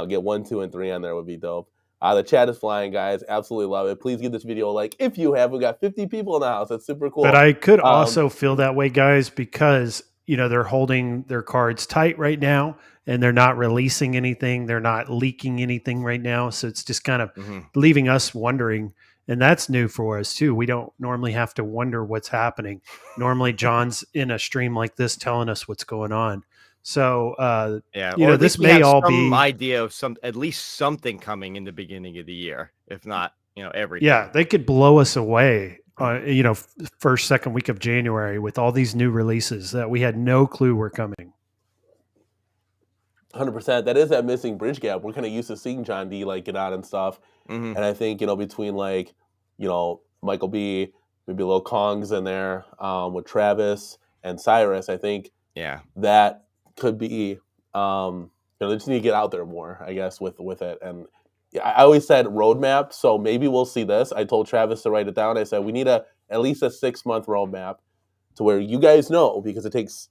Get 1, 2, and 3 on there would be dope. The chat is flying, guys. Absolutely love it. Please give this video a like if you have. We got 50 people in the house. That's super cool. But I could also feel that way, guys, because they're holding their cards tight right now, and they're not releasing anything. They're not leaking anything right now. So it's just kind of leaving us wondering. And that's new for us too. We don't normally have to wonder what's happening. Normally, John's in a stream like this telling us what's going on. So this may all be idea of at least something coming in the beginning of the year, if not everything. Yeah, they could blow us away. First, second week of January with all these new releases that we had no clue were coming. 100%. That is that missing bridge gap. We're kind of used to seeing John D get out and stuff, and I think between Michael B, maybe Lil Kong's in there with Travis and Cyrus. I think that could be they just need to get out there more, I guess, with it, and I always said roadmap, so maybe we'll see this. I told Travis to write it down. I said we need at least a 6-month roadmap to where you guys know, because it takes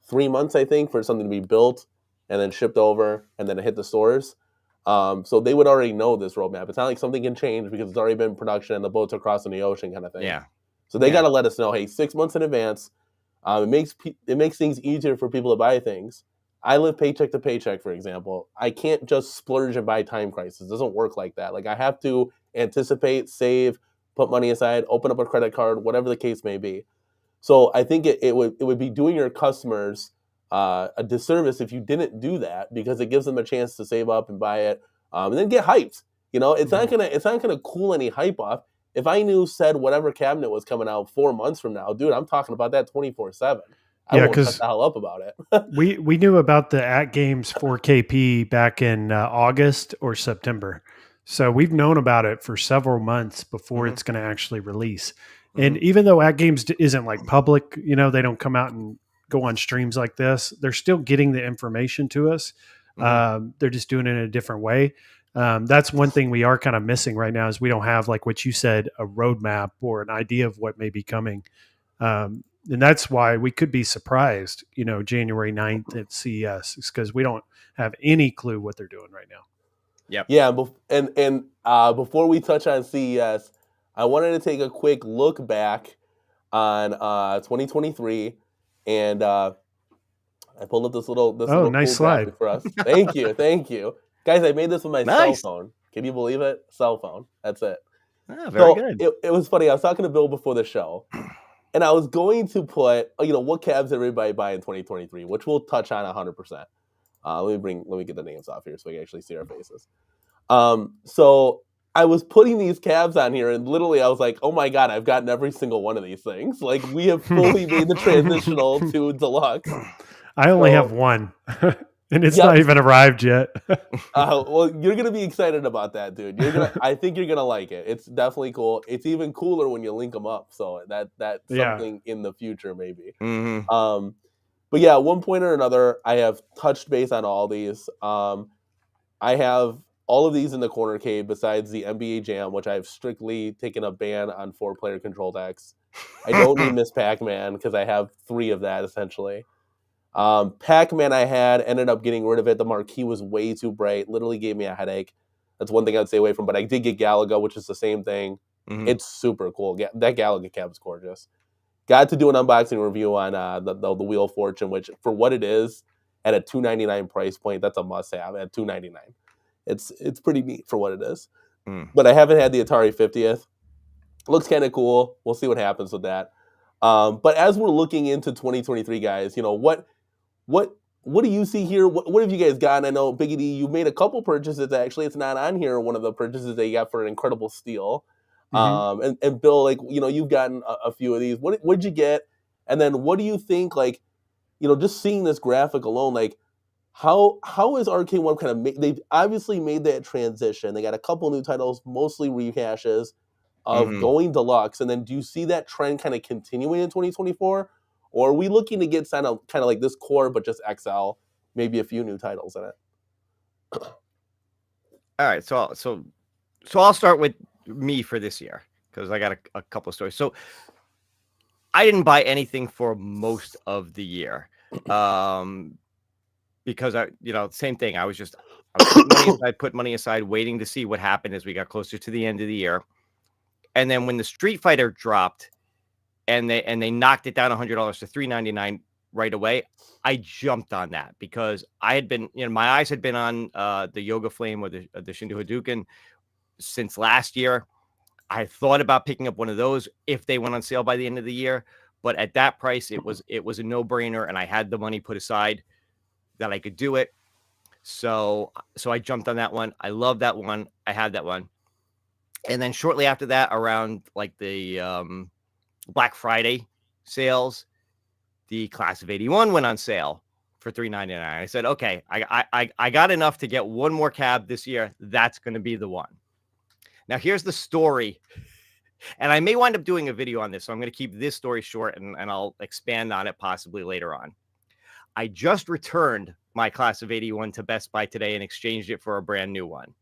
3 months, I think, for something to be built and then shipped over and then hit the stores. So they would already know this roadmap. It's not like something can change because it's already been in production and the boats are crossing the ocean kind of thing. Yeah. So they got to let us know, hey, 6 months in advance. It makes things easier for people to buy things. I live paycheck to paycheck, for example. I can't just splurge and buy Time Crisis. It doesn't work like that. Like, I have to anticipate, save, put money aside, open up a credit card, whatever the case may be. So I think it would be doing your customers a disservice if you didn't do that, because it gives them a chance to save up and buy it, and then get hyped. You know, it's not gonna cool any hype off. If I knew said whatever cabinet was coming out 4 months from now, dude, I'm talking about that 24/7. I won't shut the hell up about it. we knew about the At Games 4KP back in August or September. So we've known about it for several months before it's going to actually release. And even though At Games isn't like public, you know, they don't come out and go on streams like this, they're still getting the information to us. They're just doing it in a different way. That's one thing we are kind of missing right now, is we don't have, like what you said, a roadmap or an idea of what may be coming. And that's why we could be surprised, you know, January 9th at CES, because we don't have any clue what they're doing right now. Yep. Yeah, and before we touch on CES, I wanted to take a quick look back on 2023, and I pulled up this little nice cool slide graphic for us. Thank you, guys. I made this with my cell phone. Can you believe it? Cell phone. That's it. Very good. It was funny. I was talking to Bill before the show, and I was going to put, you know, what cabs everybody buy in 2023, which we'll touch on 100%. Let me get the names off here so we can actually see our faces. So I was putting these cabs on here, and literally I was like, oh my God, I've gotten every single one of these things. Like, we have fully made the transitional to deluxe. I only have one, and it's not even arrived yet. Well, you're going to be excited about that, dude. I think you're going to like it. It's definitely cool. It's even cooler when you link them up. So that's something in the future, maybe. But yeah, at one point or another, I have touched base on all these. I have all of these in the corner cave besides the NBA Jam, which I've strictly taken a ban on 4-player control decks. I don't need Miss Pac-Man because I have 3 of that, essentially. Pac-Man I ended up getting rid of it. The marquee was way too bright. Literally gave me a headache. That's one thing I'd stay away from. But I did get Galaga, which is the same thing. It's super cool. That Galaga cab is gorgeous. Got to do an unboxing review on the Wheel of Fortune, which, for what it is, at a $299 price point, that's a must-have at $299. It's pretty neat for what it is. But I haven't had the Atari 50th. Looks kind of cool. We'll see what happens with that. But as we're looking into 2023, guys, you know, what do you see here? What have you guys gotten? I know, BiggggyD, you made a couple purchases. Actually, it's not on here. One of the purchases that you got for an incredible steal. And Bill, like, you know, you've gotten a few of these. What'd you get? And then what do you think, like, you know, just seeing this graphic alone, like, how is Arcade One kind of they've obviously made that transition. They got a couple new titles, mostly rehashes of going deluxe. And then do you see that trend kind of continuing in 2024? Or are we looking to get kind of like this core, but just XL, maybe a few new titles in it? All right, so I'll start with me for this year, because I got a couple of stories. So I didn't buy anything for most of the year, because same thing. I was put money aside, waiting to see what happened as we got closer to the end of the year. And then when the Street Fighter dropped, and they knocked it down $100 to $399 right away, I jumped on that, because I had been, my eyes had been on the Yoga Flame or the Shindo Hadouken since last year. I thought about picking up one of those if they went on sale by the end of the year, but at that price, it was a no-brainer, and I had the money put aside that I could do it. So I jumped on that one. I love that one. I had that one. And then shortly after that, around like the Black Friday sales, the Class of 81 went on sale for $399. I said, okay, I got enough to get one more cab this year. That's going to be the one. Now, here's the story. And I may wind up doing a video on this, so I'm going to keep this story short, and I'll expand on it possibly later on. I just returned my Class of 81 to Best Buy today and exchanged it for a brand new one.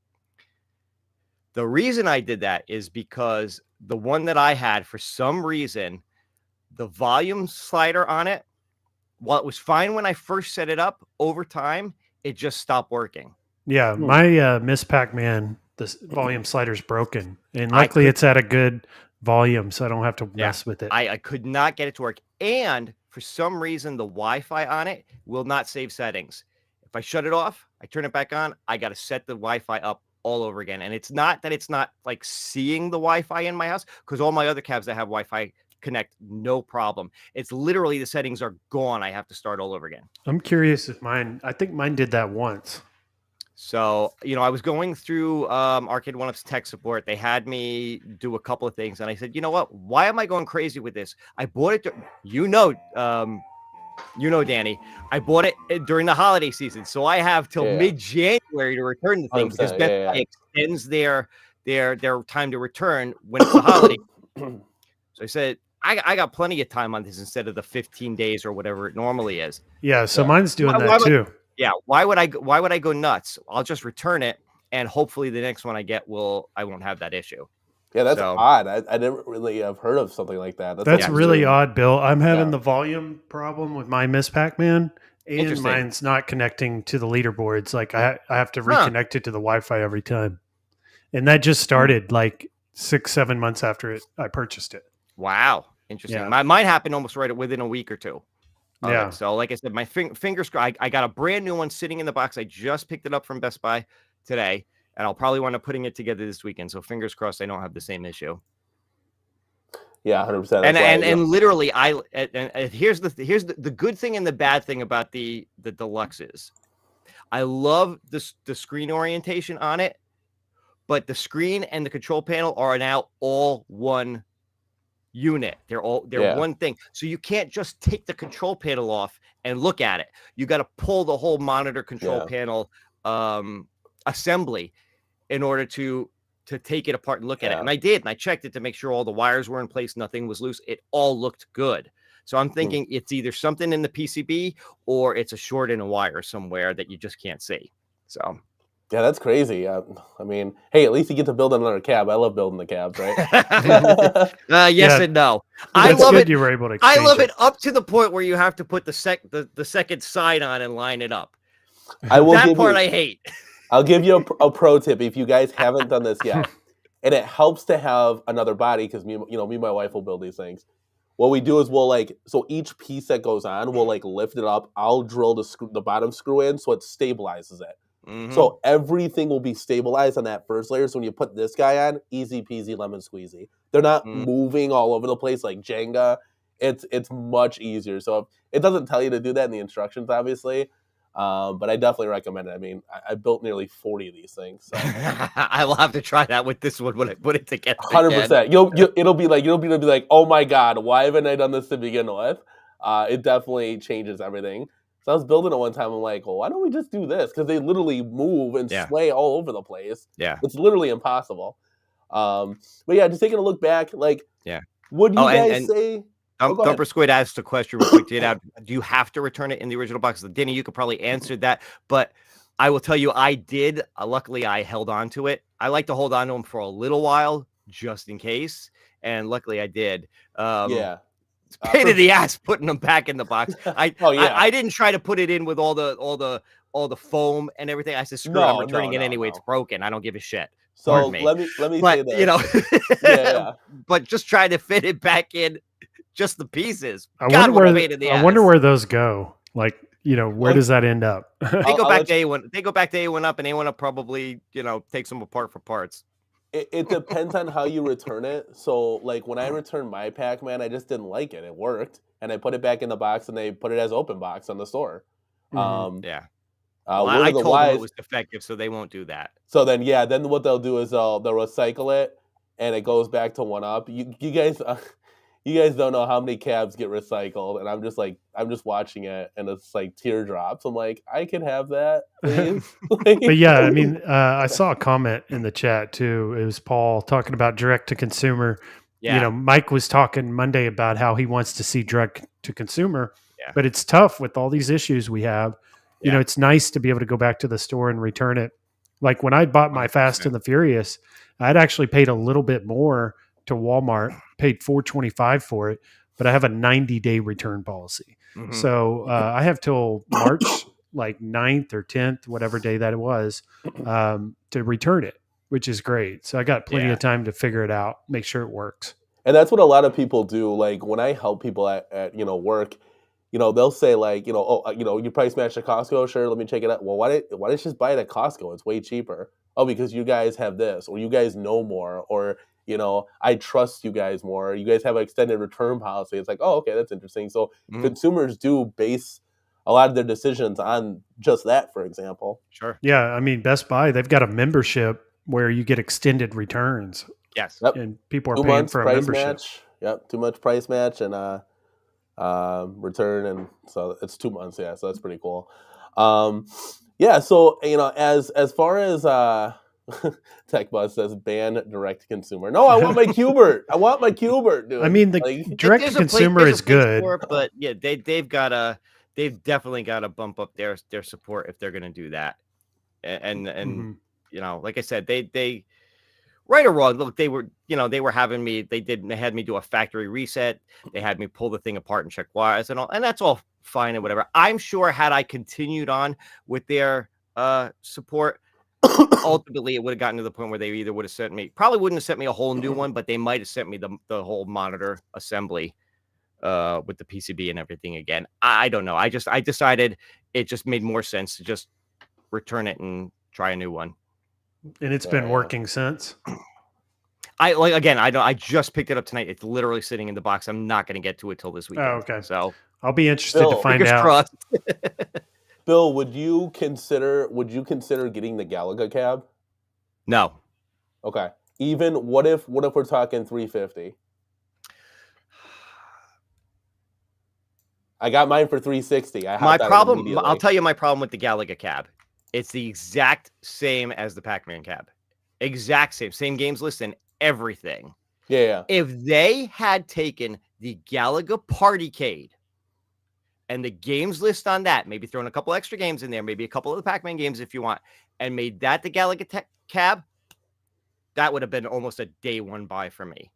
The reason I did that is because the one that I had, for some reason, the volume slider on it, while it was fine when I first set it up, over time, it just stopped working. Yeah, my Miss Pac-Man, the volume slider's broken. And luckily it's at a good volume, so I don't have to mess with it. I could not get it to work. And for some reason, the Wi-Fi on it will not save settings. If I shut it off, I turn it back on, I got to set the Wi-Fi up all over again. And it's not that it's not like seeing the Wi-Fi in my house, because all my other cabs that have Wi-Fi connect, no problem. It's literally the settings are gone. I have to start all over again. I'm curious if I think mine did that once. So, I was going through Arcade 1-Up's tech support. They had me do a couple of things. And I said, you know what? Why am I going crazy with this? I bought it. Danny, I bought it during the holiday season. So I have till mid-January to return the thing, because Best Buy extends their time to return when it's a holiday. So I said, I got plenty of time on this instead of the 15 days or whatever it normally is. Yeah. So mine's doing that too. Yeah, why would I go nuts? I'll just return it, and hopefully the next one I get I won't have that issue. Yeah, that's odd. I never really have heard of something like that. That's really odd, Bill. I'm having the volume problem with my Miss Pac-Man, and mine's not connecting to the leaderboards. Like I have to reconnect it to the Wi-Fi every time, and that just started like 6-7 months after I purchased it. Wow, interesting. Yeah. Mine happened almost right within a week or two. Yeah. So like I said, my fingers crossed. I got a brand new one sitting in the box. I just picked it up from Best Buy today, and I'll probably wind up putting it together this weekend. So fingers crossed I don't have the same issue. Yeah, 100%. And literally, here's the good thing and the bad thing about the deluxes. I love the screen orientation on it, but the screen and the control panel are now all one unit. They're one thing. So you can't just take the control panel off and look at it. You got to pull the whole monitor control panel assembly in order to take it apart and look at it. And I did, and I checked it to make sure all the wires were in place, nothing was loose. It all looked good. So I'm thinking it's either something in the PCB or it's a short in a wire somewhere that you just can't see. So yeah, that's crazy. I mean, hey, at least you get to build another cab. I love building the cabs, right? Yes and no. I love it. You were able to. I love it up to the point where you have to put the second side on and line it up. I hate. I'll give you a pro tip if you guys haven't done this yet, and it helps to have another body, because me and my wife will build these things. What we do is so each piece that goes on, we'll lift it up. I'll drill the bottom screw in so it stabilizes it. Mm-hmm. So everything will be stabilized on that first layer. So when you put this guy on, easy peasy lemon squeezy. They're not moving all over the place like Jenga. It's much easier. So it doesn't tell you to do that in the instructions, obviously. But I definitely recommend it. I mean, I built nearly 40 of these things. So. I will have to try that with this one when I put it together. 100%. It'll be like, oh my God, why haven't I done this to begin with? It definitely changes everything. So I was building it one time. I'm like, well, why don't we just do this? Because they literally move and sway all over the place. Yeah. It's literally impossible. But yeah, just taking a look back, would you guys say... Thumper Squid asked a question real quick. Do you have to return it in the original box? Danny, you could probably answer that. But I will tell you, I did. Luckily, I held on to it. I like to hold on to them for a little while, just in case. And luckily, I did. It's a pain in the ass putting them back in the box. I didn't try to put it in with all the foam and everything. I said, screw it, I'm returning it anyway. It's broken. I don't give a shit. So let me say this. But just try to fit it back in, just the pieces. I wonder where those go. Where does that end up? They go back to A1. They go back to A1 Up, and A1 Up probably, takes them apart for parts. It depends on how you return it. So, when I returned my Pac-Man, I just didn't like it. It worked, and I put it back in the box, and they put it as open box on the store. Mm-hmm. I told them it was defective, so they won't do that. So then what they'll do is they'll recycle it, and it goes back to 1-Up. You guys don't know how many cabs get recycled, and I'm just watching it, and it's like teardrops. I'm like, I can have that, please. But yeah, I mean, I saw a comment in the chat too. It was Paul talking about direct to consumer. Yeah. Mike was talking Monday about how he wants to see direct to consumer, but it's tough with all these issues we have. It's nice to be able to go back to the store and return it Like when I bought my Fast and the Furious, I'd actually paid a little bit more to Walmart, paid $4.25 for it, but I have a 90-day return policy. Mhm. So I have till March like 9th or 10th, whatever day that it was, to return it, which is great. So I got plenty of time to figure it out, make sure it works. And that's what a lot of people do. Like when I help people at work, they'll say like, you price match at Costco. Sure, let me check it out. Well, why don't you just buy it at Costco? It's way cheaper. Oh, because you guys have this, or you guys know more, or I trust you guys more. You guys have an extended return policy. It's like, oh, okay, that's interesting. So consumers do base a lot of their decisions on just that, for example. Sure. Yeah, I mean, Best Buy, they've got a membership where you get extended returns. Yes. Yep. And people are 2 paying months for a price membership. match. Yep, 2 months price match and return, and so it's 2 months. Yeah, so that's pretty cool. Yeah, so as far as TechBuzz says, ban direct to consumer. No, I want my Qbert. I want my Qbert, dude. I mean, the direct to consumer is good, but yeah, they've definitely got to bump up their support if they're going to do that. And like I said, they right or wrong, look, they were having me, they had me do a factory reset. They had me pull the thing apart and check wires and all, and that's all fine and whatever. I'm sure had I continued on with their support, ultimately it would have gotten to the point where they either would have probably wouldn't have sent me a whole new one, but they might have sent me the whole monitor assembly with the PCB and everything again. I don't know. I decided it just made more sense to just return it and try a new one. And it's been working since. I just picked it up tonight. It's literally sitting in the box. I'm not going to get to it till this weekend. Oh, okay. So I'll be interested to find out. Bill, would you consider getting the Galaga cab? No. Okay. Even what if we're talking 350? I got mine for 360. I'll tell you my problem with the Galaga cab. It's the exact same as the Pac-Man cab. Exact same games list and everything. Yeah. If they had taken the Galaga Partycade and the games list on that, maybe thrown a couple extra games in there, maybe a couple of the Pac-Man games if you want, and made that the Galaga cab, that would have been almost a day one buy for me.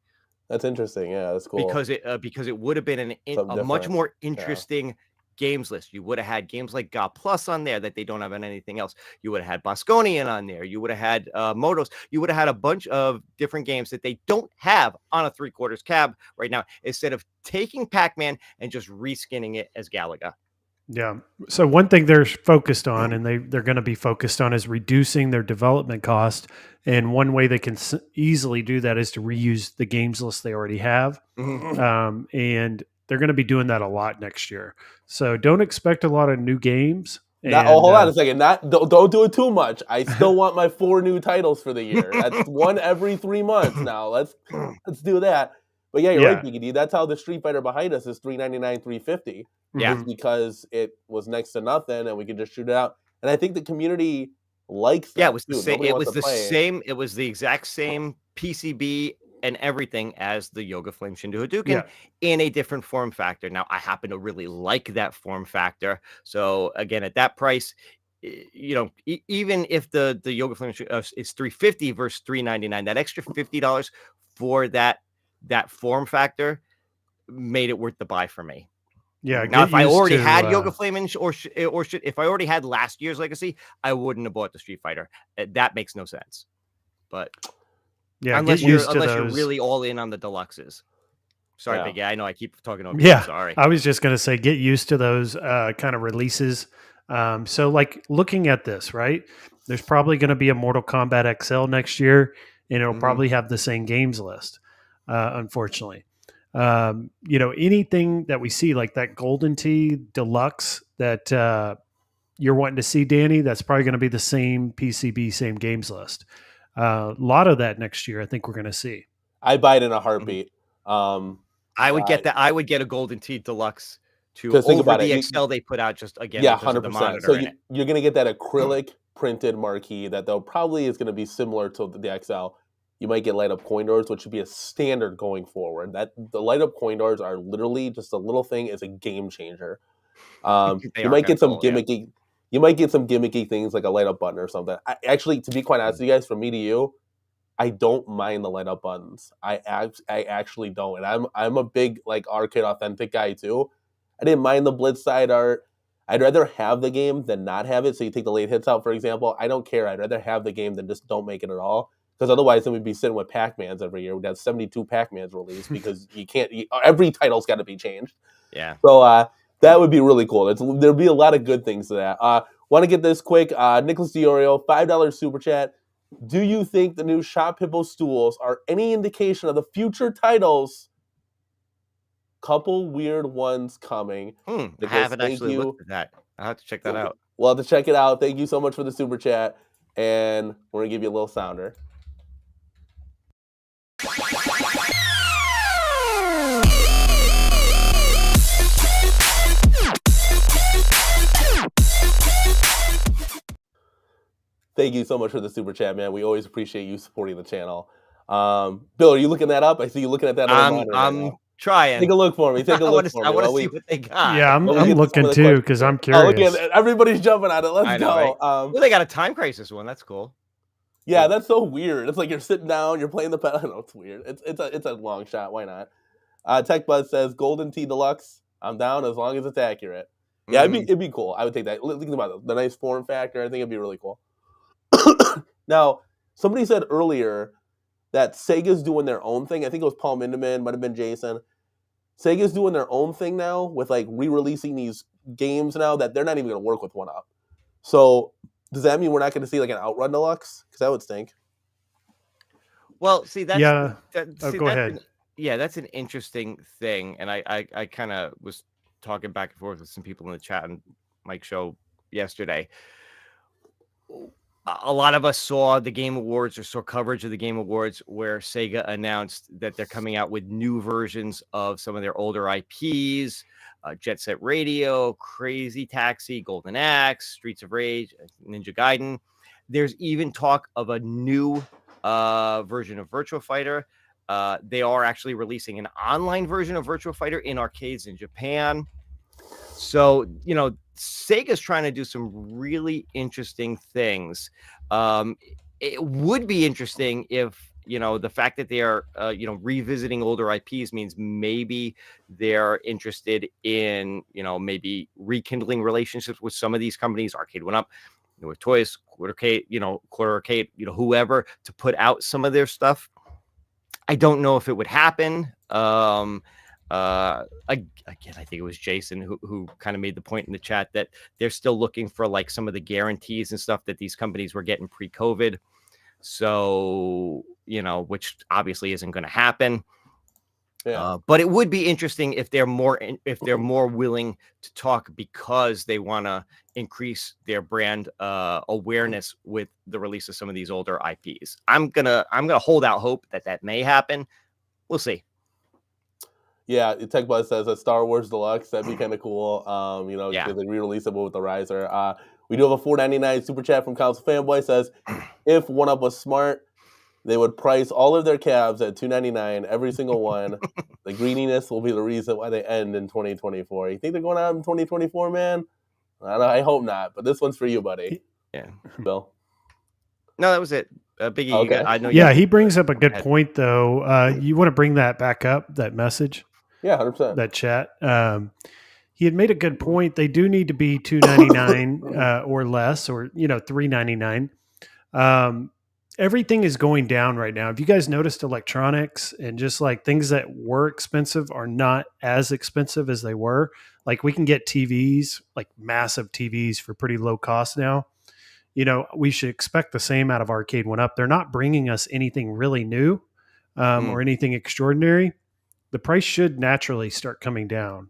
That's interesting. Yeah, that's cool. Because it would have been a much more interesting games list. You would have had games like God Plus on there that they don't have on anything else. You would have had Bosconian on there. You would have had Motos. You would have had a bunch of different games that they don't have on a 3/4 cab right now, instead of taking Pac-Man and just reskinning it as Galaga. Yeah. So one thing they're focused on, and they're going to be focused on, is reducing their development cost. And one way they can easily do that is to reuse the games list they already have. And they're going to be doing that a lot next year. So don't expect a lot of new games. Hold on a second. Don't do it too much. I still want my 4 new titles for the year. That's one every 3 months now. Let's do that. But yeah, you're right, BiggggyD. That's how the Street Fighter behind us is $399, $350. Yeah, it's because it was next to nothing and we could just shoot it out. And I think the community likes that. Yeah, it was the same. It was the exact same PCB and everything as the Yoga Flame Shindo Hadouken in a different form factor. Now, I happen to really like that form factor. So again, at that price, even if the Yoga Flame is $350 versus $399, that extra $50 for that form factor made it worth the buy for me. Yeah. Now, if I already had Yoga Flame if I already had last year's Legacy, I wouldn't have bought the Street Fighter. That makes no sense. But yeah, unless you're really all in on the deluxes. Sorry, Biggie. I know I keep talking over you. Sorry. I was just going to say, get used to those kind of releases. So like looking at this, right? There's probably going to be a Mortal Kombat XL next year, and it'll probably have the same games list, unfortunately. Anything that we see like that Golden Tee Deluxe that you're wanting to see, Danny, that's probably going to be the same PCB, same games list. A lot of that next year, I think we're going to see. I buy it in a heartbeat. I would get that. I would get a Golden Tee Deluxe to over the XL they put out. Just again, 100%. So you're going to get that acrylic printed marquee that though probably is going to be similar to the XL. You might get light up coin doors, which should be a standard going forward. That the light up coin doors are literally just a little thing. Is a game changer. You might get some gimmicky. You might get some gimmicky things like a light up button or something. Actually, to be quite honest with you guys, from me to you, I don't mind the light up buttons. I actually don't, and I'm a big like arcade authentic guy too. I didn't mind the blitz side art. I'd rather have the game than not have it. So you take the late hits out, for example. I don't care. I'd rather have the game than just don't make it at all. Because otherwise, then we'd be sitting with Pac-Mans every year. We'd have 72 Pac-Mans released because you can't. Every title's got to be changed. Yeah. So that would be really cool. There'd be a lot of good things to that. Want to get this quick? Nicholas Diorio, $5 super chat. Do you think the new Shop Hippo stools are any indication of the future titles? Couple weird ones coming. I haven't actually looked at that. I'll have to check that out. Well, to check it out, thank you so much for the super chat. And we're going to give you a little sounder. Thank you so much for the super chat, man. We always appreciate you supporting the channel. Bill, are you looking that up? I see you looking at that. I'm trying. Take a look for me. Take a look for me. I want to see what they got. Yeah, I'm looking too because I'm curious. Everybody's jumping on it. Let's go. Right? Well, they got a Time Crisis one. That's cool. Yeah, that's so weird. It's like you're sitting down, you're playing the pedal. I know it's weird. It's a long shot. Why not? Tech Buzz says Golden Tee Deluxe. I'm down as long as it's accurate. Yeah, it'd be cool. I would take that. Think about it. The nice form factor. I think it'd be really cool. Now, somebody said earlier that Sega's doing their own thing. I think it was Paul Mindeman, might have been Jason. Sega's doing their own thing now with like re-releasing these games now that they're not even going to work with 1UP. So does that mean we're not going to see like an Outrun Deluxe? Because that would stink. Well, see, that's go ahead. That's an interesting thing, and I kind of was talking back and forth with some people in the chat and Mike's show yesterday. A lot of us saw the Game Awards or saw coverage of the Game Awards where Sega announced that they're coming out with new versions of some of their older IPs, Jet Set Radio, Crazy Taxi, Golden Axe, Streets of Rage, Ninja Gaiden. There's even talk of a new version of Virtua Fighter. They are actually releasing an online version of Virtua Fighter in arcades in Japan. So, Sega's trying to do some really interesting things. It would be interesting if, the fact that they are, revisiting older IPs means maybe they're interested in, maybe rekindling relationships with some of these companies, Arcade 1UP, with Toys, Quarter Arcade, whoever, to put out some of their stuff. I don't know if it would happen. Again, I think it was Jason who kind of made the point in the chat that they're still looking for like some of the guarantees and stuff that these companies were getting pre-COVID. So, which obviously isn't going to happen. Yeah. But it would be interesting if they're more willing to talk because they want to increase their brand awareness with the release of some of these older IPs. I'm gonna hold out hope that may happen. We'll see. Yeah, Tech Buzz says a Star Wars Deluxe. That'd be kind of cool. Yeah. They re-release it with the Riser. We do have a $4.99 super chat from Council Fanboy. Says if 1UP was smart, they would price all of their cabs at $2.99, every single one. The greeniness will be the reason why they end in 2024. You think they're going out in 2024, man? I hope not. But this one's for you, buddy. Yeah, Bill. No, that was it. Biggie, okay. I know. Yeah, he brings up a good point, though. You want to bring that back up, that message? Yeah, 100%. That chat. He had made a good point. They do need to be $2.99 or less, or $3.99. Everything is going down right now. Have you guys noticed electronics and just like things that were expensive are not as expensive as they were? Like we can get TVs, like massive TVs for pretty low cost now. We should expect the same out of Arcade 1UP. They're not bringing us anything really new or anything extraordinary. The price should naturally start coming down.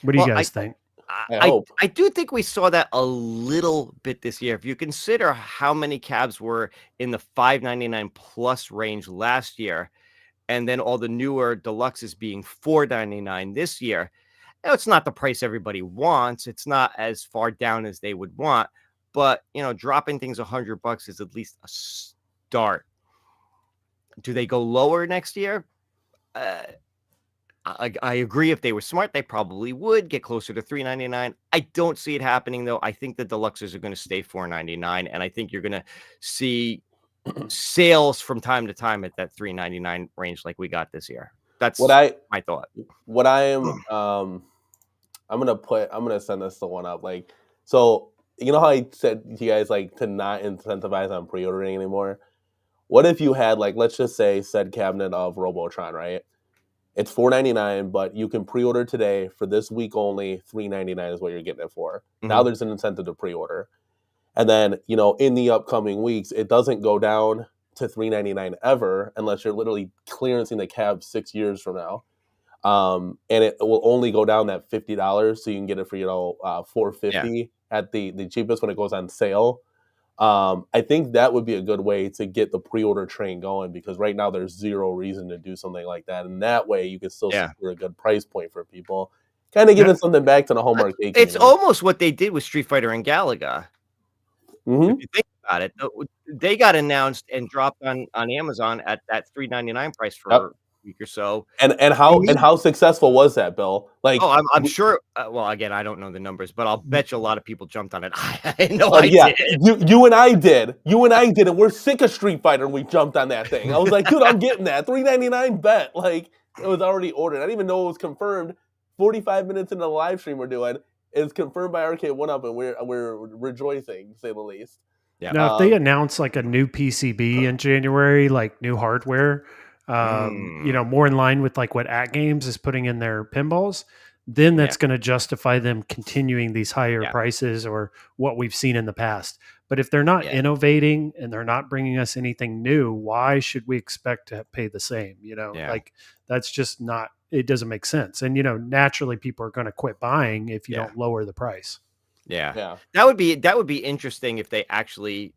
What do you guys think? I do think we saw that a little bit this year. If you consider how many cabs were in the $5.99 plus range last year, and then all the newer deluxes being $4.99 this year, it's not the price everybody wants. It's not as far down as they would want, but dropping things $100 is at least a start. Do they go lower next year? I agree. If they were smart, they probably would get closer to $399. I don't see it happening though. I think the deluxes are going to stay $499, and I think you're going to see sales from time to time at that $399 range like we got this year. That's my thought. What I am I'm gonna send this the one up. Like, so you know how I said to you guys like to not incentivize on pre-ordering anymore? What if you had, like, let's just say said cabinet of Robotron, right? It's $499, but you can pre-order today for this week only. $399 is what you're getting it for. Now there's an incentive to pre-order. And then, you know, in the upcoming weeks, it doesn't go down to $399 ever unless you're literally clearancing the cab 6 years from now. And it will only go down that $50, so you can get it for, you know, $450 at the cheapest when it goes on sale. I think that would be a good way to get the pre-order train going, because right now there's zero reason to do something like that. And that way you can still secure a good price point for people, kind of giving something back to the home arcade. It's almost what they did with Street Fighter and Galaga. Mm-hmm. If you think about it, they got announced and dropped on Amazon at that $399 price for a week or so. And how successful was that, Bill? Like, oh, I'm sure. Well, again, I don't know the numbers, but I'll bet you a lot of people jumped on it. I know I did. You and I did. And we're sick of Street Fighter, and we jumped on that thing. I was like, dude, I'm getting that $399 bet. Like, it was already ordered. I didn't even know it was confirmed. 45 minutes into the live stream we're doing, it's confirmed by Arcade 1UP, and we're rejoicing, to say the least. Yeah. Now, if they announce like a new PCB in January, like new hardware, you know, more in line with like what At Games is putting in their pinballs, then that's going to justify them continuing these higher prices or what we've seen in the past. But if they're not innovating and they're not bringing us anything new, why should we expect to pay the same? You know, like that's just not, it doesn't make sense. And, you know, naturally people are going to quit buying if you don't lower the price. Yeah. That would be interesting if they actually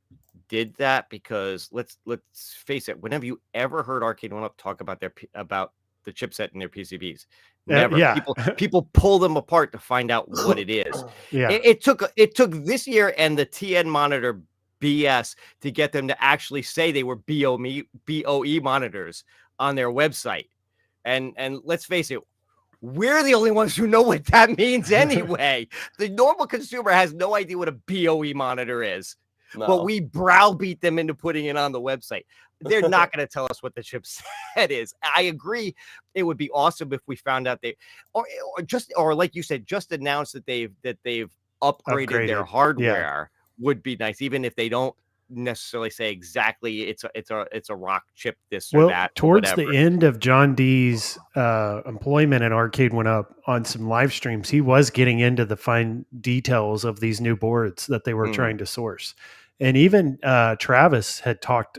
did that, because let's face it, whenever you ever heard Arcade 1UP talk about the chipset in their PCBs, never. People pull them apart to find out what it is. It took this year and the TN monitor BS to get them to actually say they were BOE monitors on their website. And let's face it, we're the only ones who know what that means anyway. The normal consumer has no idea what a BOE monitor is. No. But we browbeat them into putting it on the website. They're not going to tell us what the chipset is. I agree. It would be awesome if we found out or like you said, just announce that they've upgraded their hardware would be nice, even if they don't necessarily say exactly it's a rock chip this or that. Towards the end of John D's employment at Arcade 1UP on some live streams, he was getting into the fine details of these new boards that they were trying to source. And even Travis had talked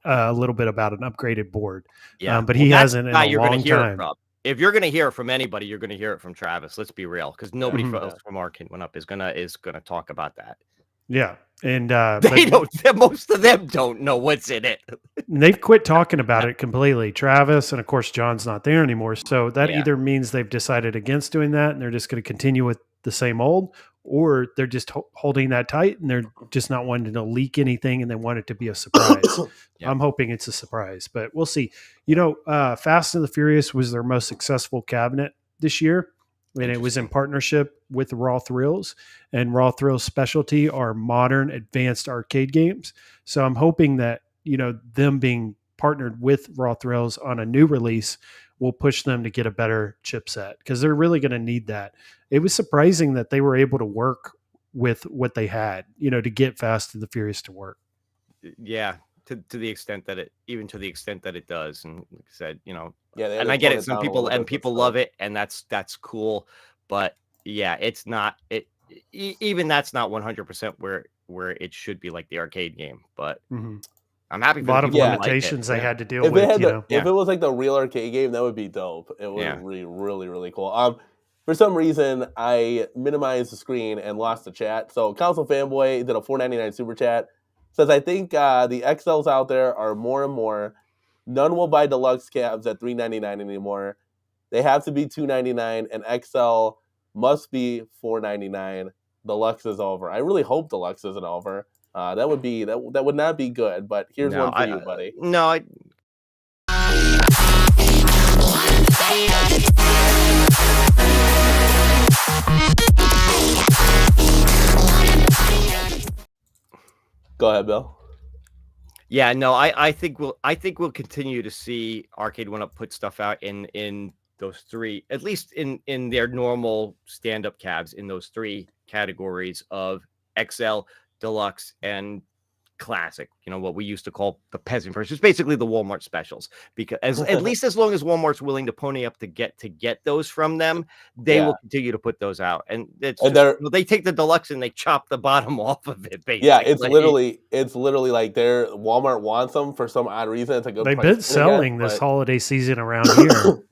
a little bit about an upgraded board. But he hasn't in a long time. If you're going to hear it from anybody, you're going to hear it from Travis. Let's be real, because nobody else from Arcade 1UP is gonna talk about that. Yeah. And most of them don't know what's in it. They've quit talking about it completely. Travis, and of course John's not there anymore. So that either means they've decided against doing that and they're just going to continue with the same old, or they're just holding that tight and they're just not wanting to leak anything and they want it to be a surprise. I'm hoping it's a surprise, but we'll see. You know, Fast and the Furious was their most successful cabinet this year. And it was in partnership with Raw Thrills, and Raw Thrills' specialty are modern, advanced arcade games. So I'm hoping that, you know, them being partnered with Raw Thrills on a new release will push them to get a better chipset, because they're really going to need that. It was surprising that they were able to work with what they had, you know, to get Fast and the Furious to work. Yeah. To the extent that it does. And like I said, you know, and I get it. Some people love it, and that's cool. But yeah, it's not even that's not 100% where it should be, like the arcade game. But I'm happy for a lot of limitations they had to deal with. If it was like the real arcade game, that would be dope. It would be really, really cool. For some reason, I minimized the screen and lost the chat. So Council Fanboy did a $4.99 super chat. Says, I think the XLs out there are more and more. None will buy deluxe cabs at $3.99 anymore. They have to be $2.99, and XL must be $4.99. Deluxe is over. I really hope Deluxe isn't over. That would not be good. But here's one for you, buddy. No. Go ahead, Bill. Yeah, no, I think we'll continue to see Arcade 1-Up put stuff out in those three, at least in their normal stand-up cabs, in those three categories of XL, Deluxe, and Classic. You know, what we used to call the peasant version. It's basically the Walmart specials, because at least as long as Walmart's willing to pony up to get those from them, they will continue to put those out. And it's they take the Deluxe and they chop the bottom off of it, basically. Yeah, it's literally like Walmart wants them for some odd reason. It's a good They've price, been selling this holiday season around here.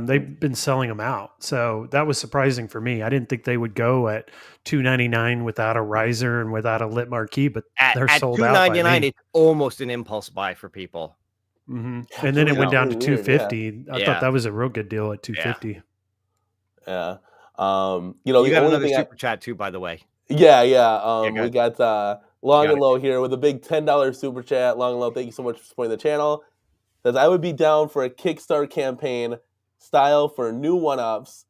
They've been selling them out. So that was surprising for me. I didn't think they would go at $2.99 without a riser and without a lit marquee, but they're sold out. At $2.99, it's almost an impulse buy for people. Mm-hmm. And then it went down to $2.50. I thought that was a real good deal at $2.50. Yeah. You got another super chat too, by the way. Yeah. We got Long and Low here with a big $10 super chat. Long and Low, thank you so much for supporting the channel. Says, I would be down for a Kickstarter campaign style for new 1-Ups.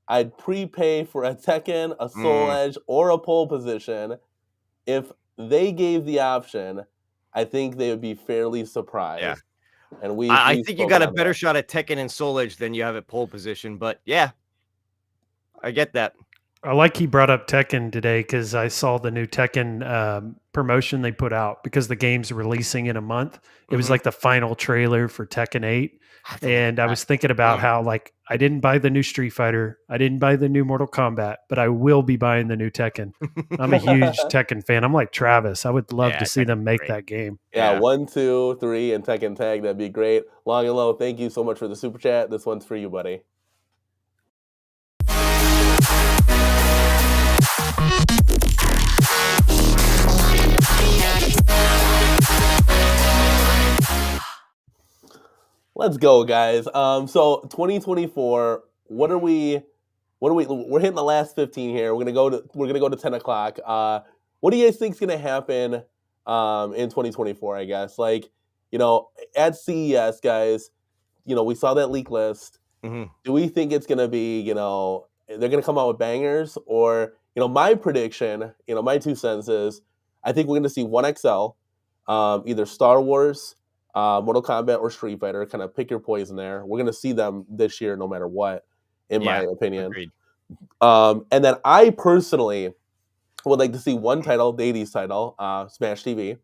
I'd prepay for a Tekken, a Soul Edge, or a pole position. If they gave the option, I think they would be fairly surprised. Yeah. And I think you got a better shot at Tekken and Soul Edge than you have at pole position, but yeah, I get that. I like he brought up Tekken today because I saw the new Tekken promotion they put out because the game's releasing in a month. It was like the final trailer for Tekken 8. And I was thinking about how, like, I didn't buy the new Street Fighter. I didn't buy the new Mortal Kombat, but I will be buying the new Tekken. I'm a huge Tekken fan. I'm like Travis. I would love to see them make that game. Yeah, 1, 2, 3, and Tekken Tag. That'd be great. Long and Low, thank you so much for the super chat. This one's for you, buddy. Let's go, guys. So 2024. We're hitting the last 15 here. We're gonna go to 10 o'clock. What do you guys think is gonna happen in 2024? I guess, like, at CES, guys. We saw that leak list. Do we think it's gonna be, they're gonna come out with bangers, or my prediction, my 2 cents is, I think we're gonna see 1XL, either Star Wars, Mortal Kombat, or Street Fighter. Kind of pick your poison there. We're going to see them this year no matter what, in my opinion. Agreed. And then I personally would like to see one title, the 80s title, Smash TV,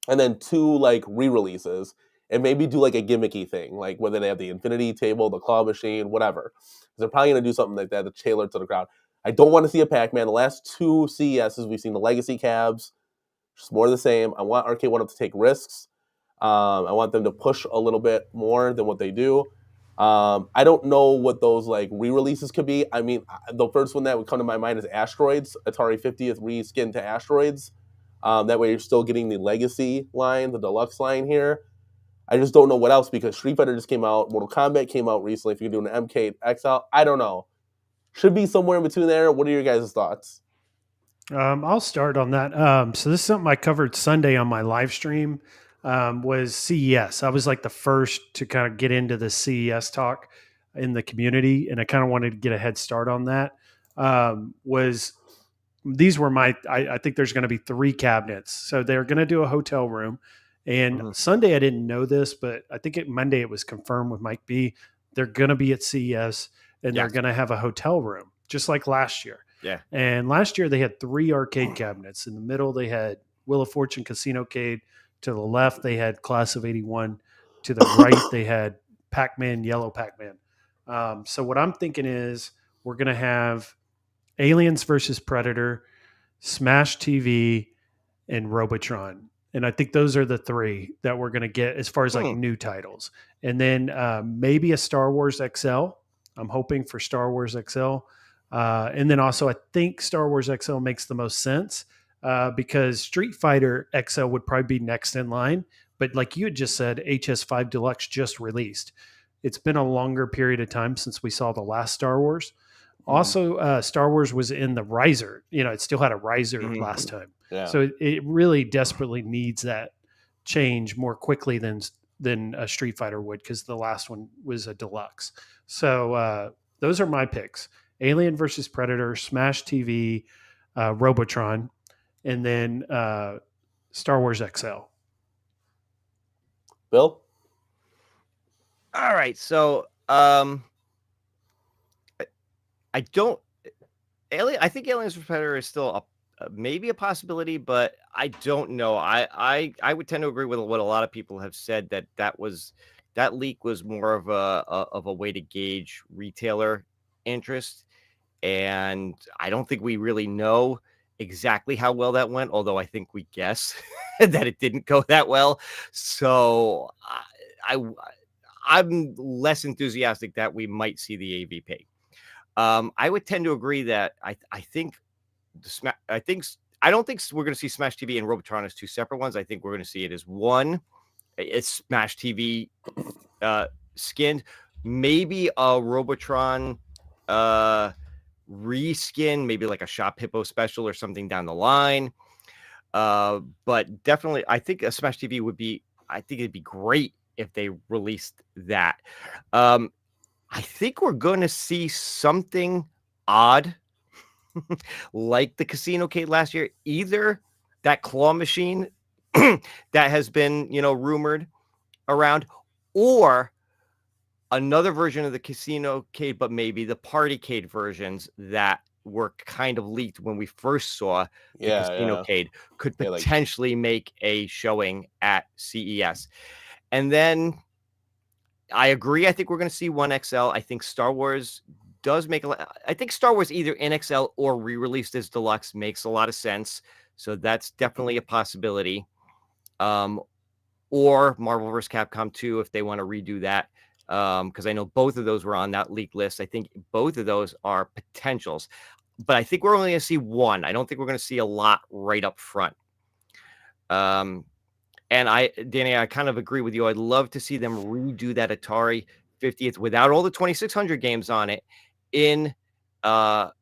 and then 2 like re-releases, and maybe do like a gimmicky thing, like whether they have the Infinity Table, the claw machine, whatever. They're probably going to do something like that to tailor it to the crowd. I don't want to see a Pac-Man. The last 2 CESs, we've seen the Legacy cabs, just more of the same. I want Arcade 1-Up to take risks. I want them to push a little bit more than what they do. I don't know what those like re-releases could be. I mean, the first one that would come to my mind is Asteroids, Atari 50th reskin to Asteroids. That way you're still getting the Legacy line, the Deluxe line here. I just don't know what else, because Street Fighter just came out, Mortal Kombat came out recently. If you're doing an MK XL, I don't know. Should be somewhere in between there. What are your guys' thoughts? I'll start on that. So this is something I covered Sunday on my live stream. Was CES. I was like the first to kind of get into the CES talk in the community, and I kind of wanted to get a head start on that. These were I think there's going to be 3 cabinets. So they're going to do a hotel room. And Sunday, I didn't know this, but I think Monday it was confirmed with Mike B. They're going to be at CES, and they're going to have a hotel room, just like last year. Yeah. And last year they had 3 arcade cabinets. In the middle, they had Wheel of Fortune Casino-cade. To the left, they had Class of 81. To the right, they had Pac-Man, Yellow Pac-Man. So what I'm thinking is we're going to have Aliens versus Predator, Smash TV, and Robotron. And I think those are the 3 that we're going to get as far as like new titles. And then maybe a Star Wars XL. I'm hoping for Star Wars XL. And then also I think Star Wars XL makes the most sense. Because Street Fighter XL would probably be next in line. But like you had just said, HS5 Deluxe just released. It's been a longer period of time since we saw the last Star Wars. Also, Star Wars was in the riser. It still had a riser last time. Yeah. So it really desperately needs that change more quickly than a Street Fighter would, because the last one was a Deluxe. So those are my picks. Alien versus Predator, Smash TV, Robotron. And then Star Wars XL. Bill? All right. So I don't. I think Aliens vs Predator is still maybe a possibility, but I don't know. I would tend to agree with what a lot of people have said, that leak was more of a way to gauge retailer interest, and I don't think we really know exactly how well that went. Although I think we guess that it didn't go that well. So I I'm less enthusiastic that we might see the AVP. I would tend to agree that I think I don't think we're going to see Smash TV and Robotron as two separate ones. I think we're going to see it as one. It's Smash TV skinned, maybe a Robotron reskin, maybe like a Shop Hippo special or something down the line. But definitely, I think a Smash TV would be. I think it'd be great if they released that. I think we're going to see something odd like the Casinocade last year. Either that claw machine that has been, rumored around, or another version of the Casinocade, but maybe the Partycade versions that were kind of leaked when we first saw the Casinocade could potentially make a showing at CES. And then I agree. I think we're going to see one XL. I think Star Wars does make I think Star Wars either in XL or re-released as deluxe makes a lot of sense. So that's definitely a possibility. Or Marvel vs. Capcom 2 if they want to redo that. Because I know both of those were on that leak list. I think both of those are potentials. But I think we're only going to see one. I don't think we're going to see a lot right up front. And Danny, I kind of agree with you. I'd love to see them redo that Atari 50th without all the 2600 games on it in another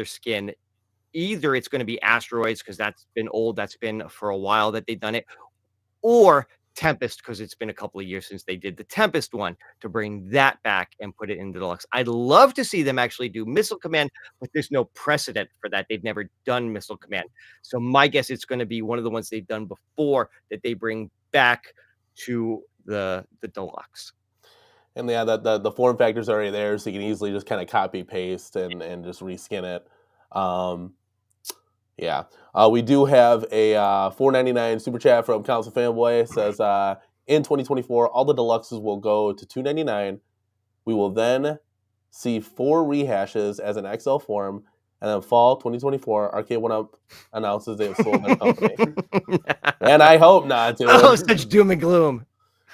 skin. Either it's going to be Asteroids because that's been old, that's been for a while that they've done it, or Tempest because it's been a couple of years since they did the Tempest one, to bring that back and put it in the deluxe. I'd love to see them actually do Missile Command, but there's no precedent for that. They've never done Missile Command. So my guess it's going to be one of the ones they've done before that they bring back to the deluxe. And yeah, the form factor's already there, so you can easily just kind of copy paste and just reskin it. Yeah. We do have a $4.99 super chat from Console Fanboy. It says, in 2024, all the deluxes will go to $2.99. We will then see 4 rehashes as an XL form, and then fall 2024, Arcade 1-Up announces they have sold their company. And I hope not, dude. Oh, such doom and gloom.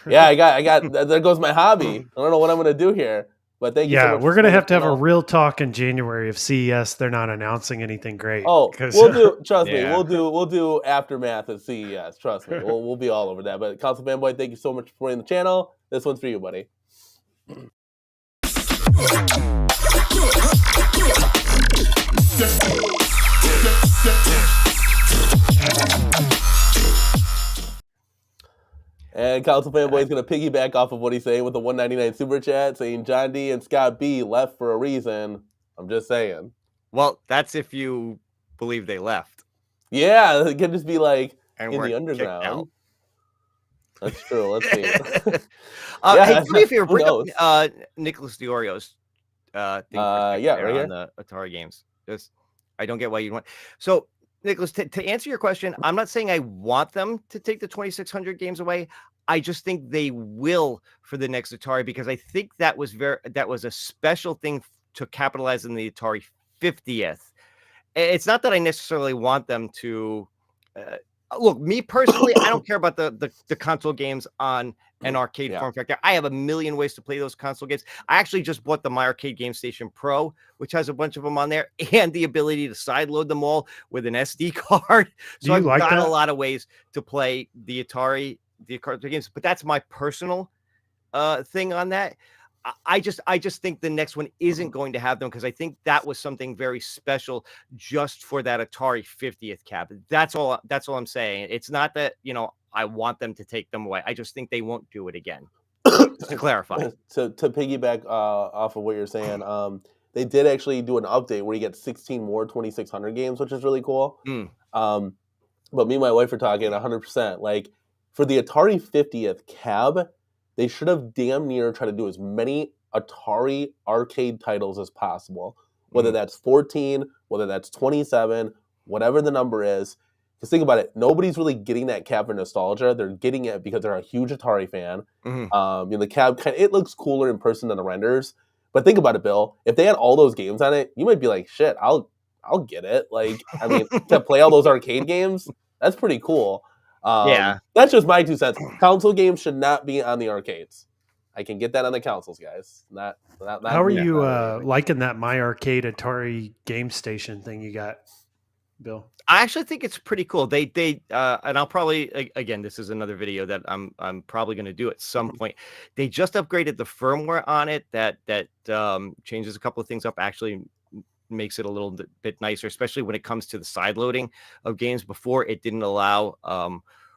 Yeah, I got. There goes my hobby. I don't know what I'm gonna do here. But thank you so much. We're going to have a real talk in January of CES. They're not announcing anything great. Oh, we'll do. Trust me, we'll do aftermath at CES. Trust me, we'll be all over that. But Console Fanboy, thank you so much for supporting the channel. This one's for you, buddy. And Console Fanboy is going to piggyback off of what he's saying with the $1.99 super chat, saying John D and Scott B left for a reason. I'm just saying. Well, that's if you believe they left. Yeah, it could just be like and in the underground. That's true. Let's see. Hey, do me a favor. Bring up Nicholas Diorio's thing right here on the Atari games. I don't get why you want. So, Nicholas, to answer your question, I'm not saying I want them to take the 2600 games away. I just think they will for the next Atari, because I think that was a special thing to capitalize on the Atari 50th. It's not that I necessarily want them to look, me personally, I don't care about the console games on an arcade form factor. I have a million ways to play those console games. I actually just bought the My Arcade Game Station Pro, which has a bunch of them on there, and the ability to sideload them all with an SD card. So I've got a lot of ways to play the Atari games, but that's my personal thing on that. I just think the next one isn't going to have them, because I think that was something very special just for that Atari 50th cap. That's all I'm saying. It's not that, I want them to take them away. I just think they won't do it again. To clarify. To piggyback off of what you're saying, they did actually do an update where you get 16 more 2600 games, which is really cool. But me and my wife are talking 100%. Like, for the Atari 50th cab, they should have damn near tried to do as many Atari arcade titles as possible. Whether that's 14, whether that's 27, whatever the number is. Because think about it, nobody's really getting that cab for nostalgia. They're getting it because they're a huge Atari fan. The cab, it looks cooler in person than the renders. But think about it, Bill. If they had all those games on it, you might be like, shit, I'll get it. Like, I mean, to play all those arcade games, that's pretty cool. That's just my 2 cents. Console games should not be on the arcades. I can get that on the consoles, guys. Not How are you liking that My Arcade Atari game station thing you got, Bill? I actually think it's pretty cool. They and I'll probably, again, this is another video that I'm probably going to do at some point. They just upgraded the firmware on it that changes a couple of things up. Actually makes it a little bit nicer, especially when it comes to the side loading of games. Before, it didn't allow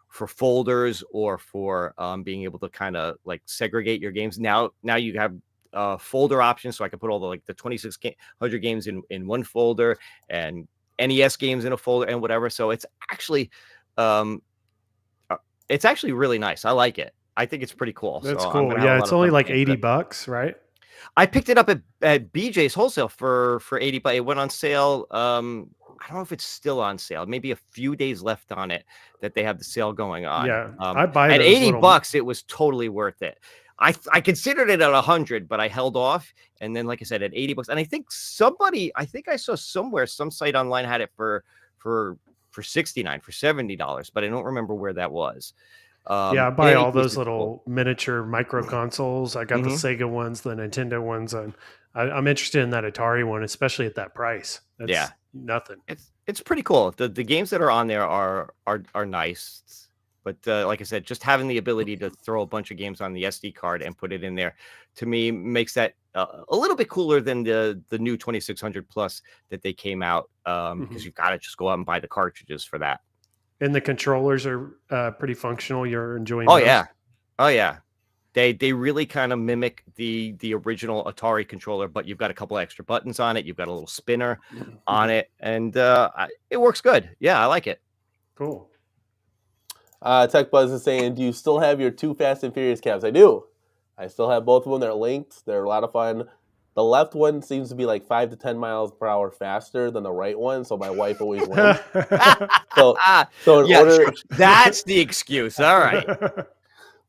for folders or for being able to kind of like segregate your games. Now you have folder options, so I can put all the 2600 games in one folder and NES games in a folder and whatever. So it's actually really nice. I like it. I think it's pretty cool. That's cool. Yeah, it's only like $80, right? I picked it up at BJ's wholesale for $80. It went on sale. I don't know if it's still on sale. Maybe a few days left on it that they have the sale going on. Yeah, I buy at $80. It was totally worth it. I considered it at 100, but I held off. And then, like I said, at $80, and I think I saw somewhere, some site online had it for $69, for $70, but I don't remember where that was. I buy all those little miniature micro consoles. I got the Sega ones, the Nintendo ones, and I'm interested in that Atari one, especially at that price. That's nothing. It's pretty cool. The games that are on there are nice. But like I said, just having the ability to throw a bunch of games on the SD card and put it in there, to me, makes that a little bit cooler than the new 2600 Plus that they came out, because you've got to just go out and buy the cartridges for that. And the controllers are pretty functional. You're enjoying those? Oh, yeah. They really kind of mimic the original Atari controller, but you've got a couple extra buttons on it. You've got a little spinner on it, and it works good. Yeah, I like it. Cool. Tech Buzz is saying, do you still have your 2 Fast and Furious cabs? I do. I still have both of them. They're linked. They're a lot of fun. The left one seems to be like 5 to 10 miles per hour faster than the right one, so my wife always wins. so in order, that's the excuse. All right,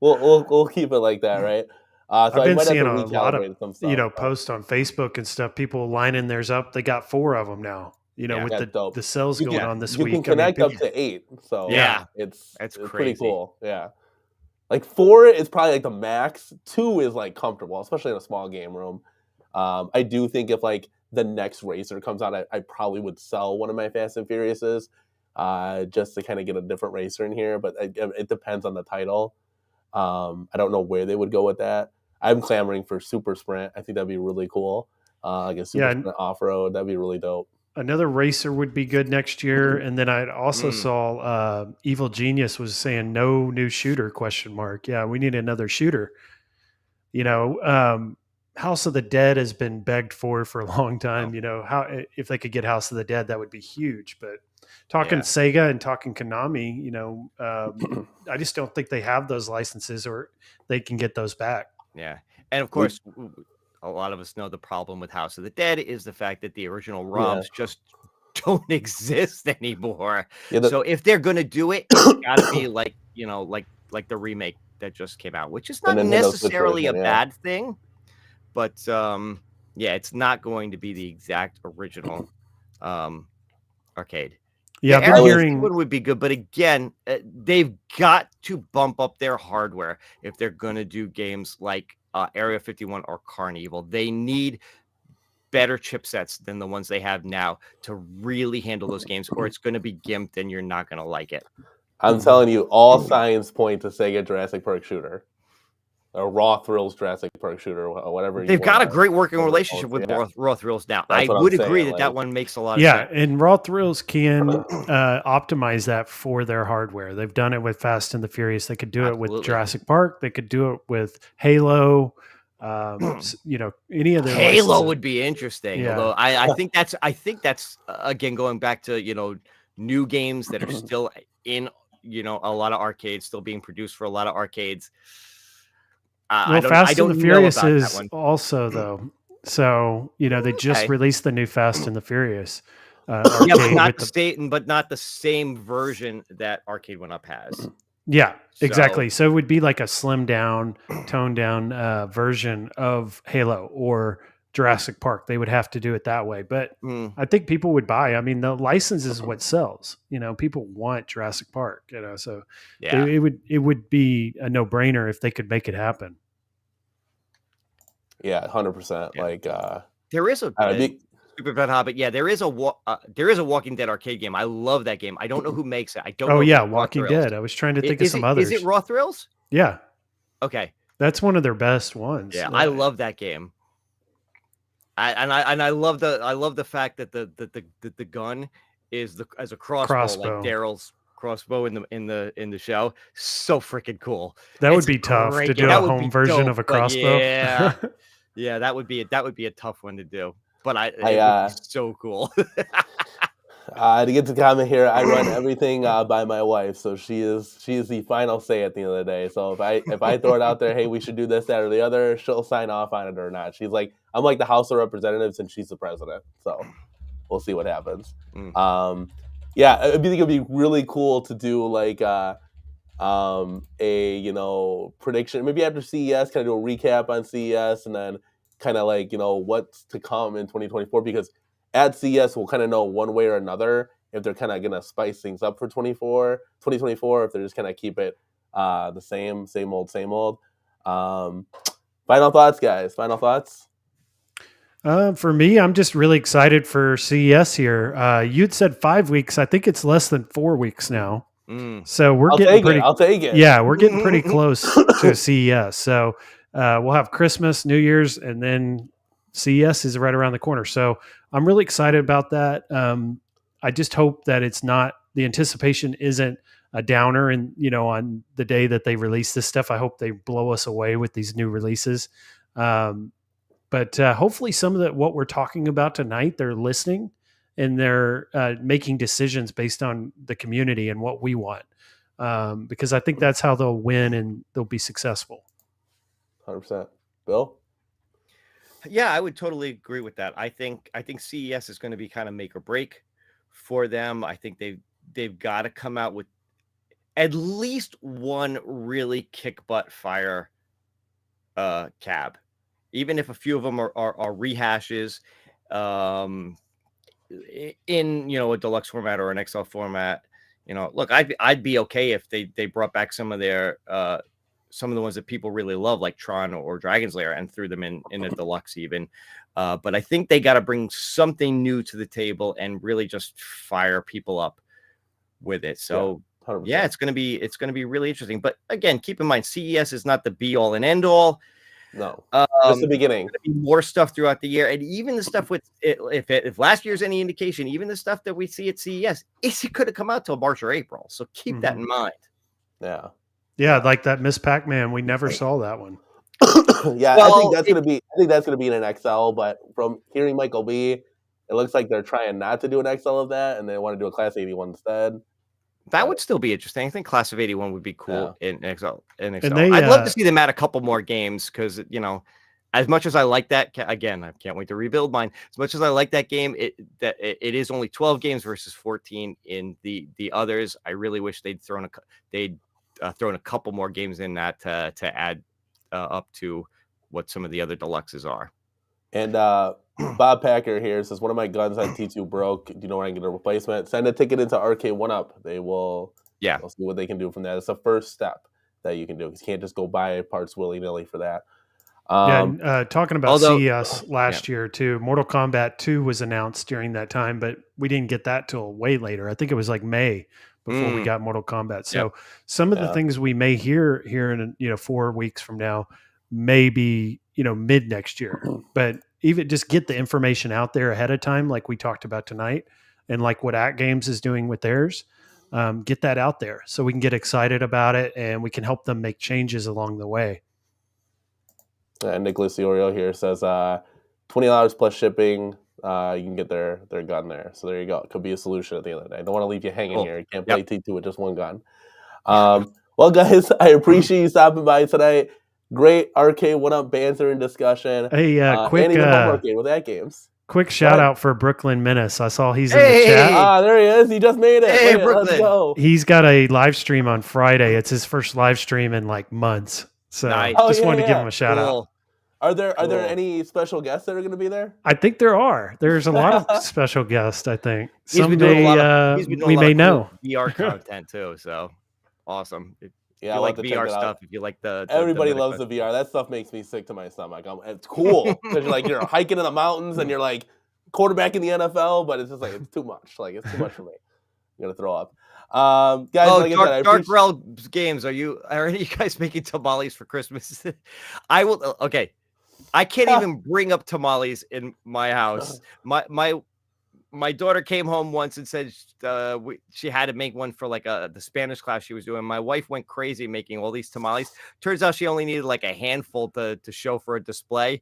we'll keep it like that, right? So I've been seeing a lot of posts on Facebook and stuff. People lining theirs up. They got 4 of them now. With the sales going on this week. You can connect up to 8. So it's crazy. Pretty cool. Yeah. Like 4 is probably like the max. 2 is like comfortable, especially in a small game room. I do think if like the next racer comes out, I probably would sell one of my Fast and Furiouses just to kind of get a different racer in here. But it depends on the title. I don't know where they would go with that. I'm clamoring for Super Sprint. I think that'd be really cool. Like a Super Sprint off-road. That'd be really dope. Another racer would be good next year. And then I also saw Evil Genius was saying no new shooter ? Yeah, we need another shooter. House of the Dead has been begged for a long time. If they could get House of the Dead, that would be huge. But talking Sega and talking Konami, I just don't think they have those licenses or they can get those back. Yeah. And of course, a lot of us know the problem with House of the Dead is the fact that the original ROMs just don't exist anymore. Yeah, so if they're going to do it, it's got to be like the remake that just came out, which is not necessarily a bad thing. But it's not going to be the exact original arcade. Yeah, the Area 51 would be good, but again, they've got to bump up their hardware if they're going to do games like Area 51 or Carnival. They need better chipsets than the ones they have now to really handle those games, or it's going to be gimped and you're not going to like it. I'm telling you, all signs point to Sega Jurassic Park Shooter. Or Raw Thrills Jurassic Park Shooter, or whatever. They've got a great working relationship with Raw Thrills now. I would agree that one makes a lot of sense. Yeah, and Raw Thrills can optimize that for their hardware. They've done it with Fast and the Furious. They could do it with Jurassic Park. They could do it with Halo. any of their Halo licenses. would be interesting. Yeah. Although I think that's again going back to new games that are still in a lot of arcades, still being produced for a lot of arcades. Fast and the Furious know about is that one. also though. So they just released the new Fast and the Furious yeah, arcade but not the same version that Arcade 1-Up has. Yeah, exactly. So it would be like a slimmed down, toned down version of Halo or Jurassic Park. They would have to do it that way. But I think people would buy. I mean, the license is what sells. People want Jurassic Park. So it would be a no brainer if they could make it happen. Yeah, 100%. Yeah. Like there is a Super Pet Hobbit. Yeah, there is a Walking Dead arcade game. I love that game. I don't know who makes it. I don't know. Oh yeah, Walking Dead. I was trying to think of some others. Is it Raw Thrills? Yeah. Okay. That's one of their best ones. Yeah, I love that game. I love the fact that the gun is as a crossbow. Like Daryl's crossbow in the show. So freaking cool. That would be tough to do a home version of a crossbow. Yeah. Yeah, that would be a tough one to do. But it would be so cool. To get to comment here, I run everything by my wife, so she is the final say at the end of the day. So if I throw it out there, hey, we should do this, that, or the other, she'll sign off on it or not. She's like, I'm like the House of Representatives, and she's the president. So we'll see what happens. Yeah, I think it'd be really cool to do like a prediction, maybe after CES, kind of do a recap on CES, and then kind of like what's to come in 2024, because at CES we'll kind of know one way or another if they're kind of gonna spice things up for 2024, if they're just kind of keep it the same old. Final thoughts, guys. Final thoughts. For me, I'm just really excited for CES here. You'd said 5 weeks. I think it's less than 4 weeks now. So I'll take it. Yeah, we're getting pretty close to CES. So we'll have Christmas, New Year's, and then CES is right around the corner. So I'm really excited about that. I just hope that the anticipation isn't a downer and, on the day that they release this stuff. I hope they blow us away with these new releases. But hopefully some of what we're talking about tonight, they're listening and they're making decisions based on the community and what we want. Because I think that's how they'll win and they'll be successful. 100%. Bill? Yeah, I would totally agree with that. I think CES is going to be kind of make or break for them. I think they've got to come out with at least one really kick butt fire cab, even if a few of them are rehashes in a deluxe format or an XL format. Look, I'd be okay if they brought back some of their some of the ones that people really love, like Tron or Dragon's Lair, and threw them in a deluxe even. But I think they got to bring something new to the table and really just fire people up with it. So yeah, it's gonna be really interesting. But again, keep in mind, CES is not the be all and end all. No, just the beginning. There's gonna be more stuff throughout the year, and even the stuff with if last year's any indication, even the stuff that we see at CES, it could have come out till March or April. So keep that in mind. Yeah. Yeah, like that Miss Pac-Man, we never saw that one. Yeah, well, I think that's gonna be in an XL. But from hearing Michael B, it looks like they're trying not to do an XL of that, and they want to do a Class 81 instead. That would still be interesting. I think Class of 81 would be cool in XL. I'd love to see them add a couple more games because as much as I like that, again, I can't wait to rebuild mine. As much as I like that game, it is only 12 games versus 14 in the others. I really wish they'd thrown a couple more games in that to add up to what some of the other deluxes are. And Bob Packer here says, one of my guns on T2 broke. Do you know where I can get a replacement? Send a ticket into Arcade 1-Up. They'll see what they can do from that. It's the first step that you can do. You can't just go buy parts willy-nilly for that. Talking about CES last year too, Mortal Kombat 2 was announced during that time, but we didn't get that till way later. I think it was like May before we got Mortal Kombat. So some of the things we may hear here in 4 weeks from now may be mid next year, but even just get the information out there ahead of time, like we talked about tonight, and like what At Games is doing with theirs. Get that out there so we can get excited about it and we can help them make changes along the way. And Nicholas Iorio here says $20 plus shipping. You can get their gun there. So there you go. It could be a solution at the end of the day. I don't want to leave you hanging here. You can't play T2 with just one gun. Well, guys, I appreciate you stopping by tonight. Great arcade one-up banter and discussion. Hey, quick and even home arcade with that games. Quick shout out for Brooklyn Menace. I saw he's in the chat. There he is. He just made it. Hey, Brooklyn. Let's go. He's got a live stream on Friday. It's his first live stream in like months. So Nice. just wanted to give him a shout out. Are there any special guests that are going to be there? I think there are. There's a lot of special guests, I think. We may know. VR content too, so awesome. If Yeah, you like VR stuff, if you like everybody loves the VR. That stuff makes me sick to my stomach. It's cool because you're hiking in the mountains and you're like quarterback in the NFL, but it's just like it's too much. Like it's too much for me. I'm gonna throw up. Guys, Dark Realm Games. Are any of you guys making tamales for Christmas? I will. Okay, I can't even bring up tamales in my house. My daughter came home once and said she had to make one for like the Spanish class she was doing. My wife went crazy making all these tamales. Turns out she only needed like a handful to show for a display.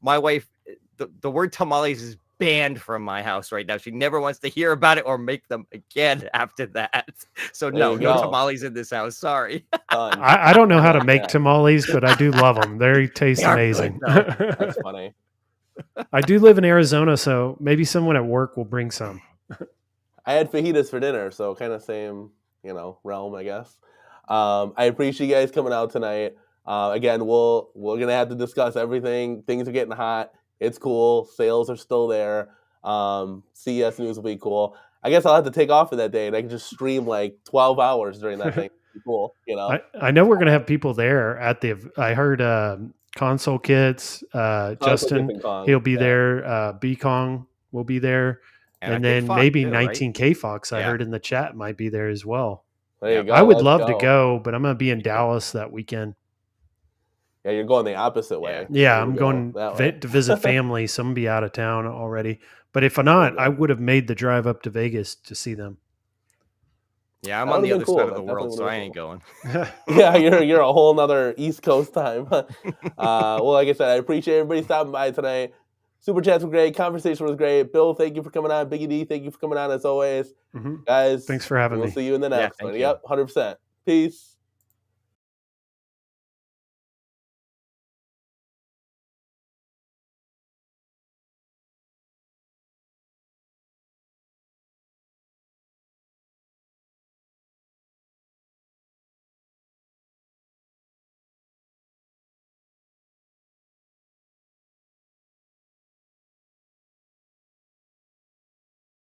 My wife, the word tamales is banned from my house right now. She never wants to hear about it or make them again after that. So no tamales in this house. Sorry. I don't know how to make tamales, but I do love them. They taste amazing. That's funny. I do live in Arizona, so maybe someone at work will bring some. I had fajitas for dinner, so kind of same, realm, I guess. I appreciate you guys coming out tonight. Again, we're gonna have to discuss everything. Things are getting hot. It's cool. Sales are still there. CES news will be cool. I guess I'll have to take off for that day, and I can just stream like 12 hours during that thing. Cool, I know we're gonna have people there at the. I heard Console Kids, Justin, he'll be there. B-Kong will be there, and then maybe 19K Fox. I heard in the chat might be there as well. There you go. I would love to go, but I'm gonna be in Dallas that weekend. Yeah, you're going the opposite way. Yeah, I'm going to visit family, so I'm going to be out of town already. But if not, I would have made the drive up to Vegas to see them. Yeah, I'm on the other side of the world, so I ain't going. Yeah, you're a whole nother East Coast time. Well, like I said, I appreciate everybody stopping by tonight. Super chats were great. Conversation was great. Bill, thank you for coming on. BiggggyD, thank you for coming on as always. Guys, thanks for having me. We'll see you in the next one. You. Yep, 100%. Peace.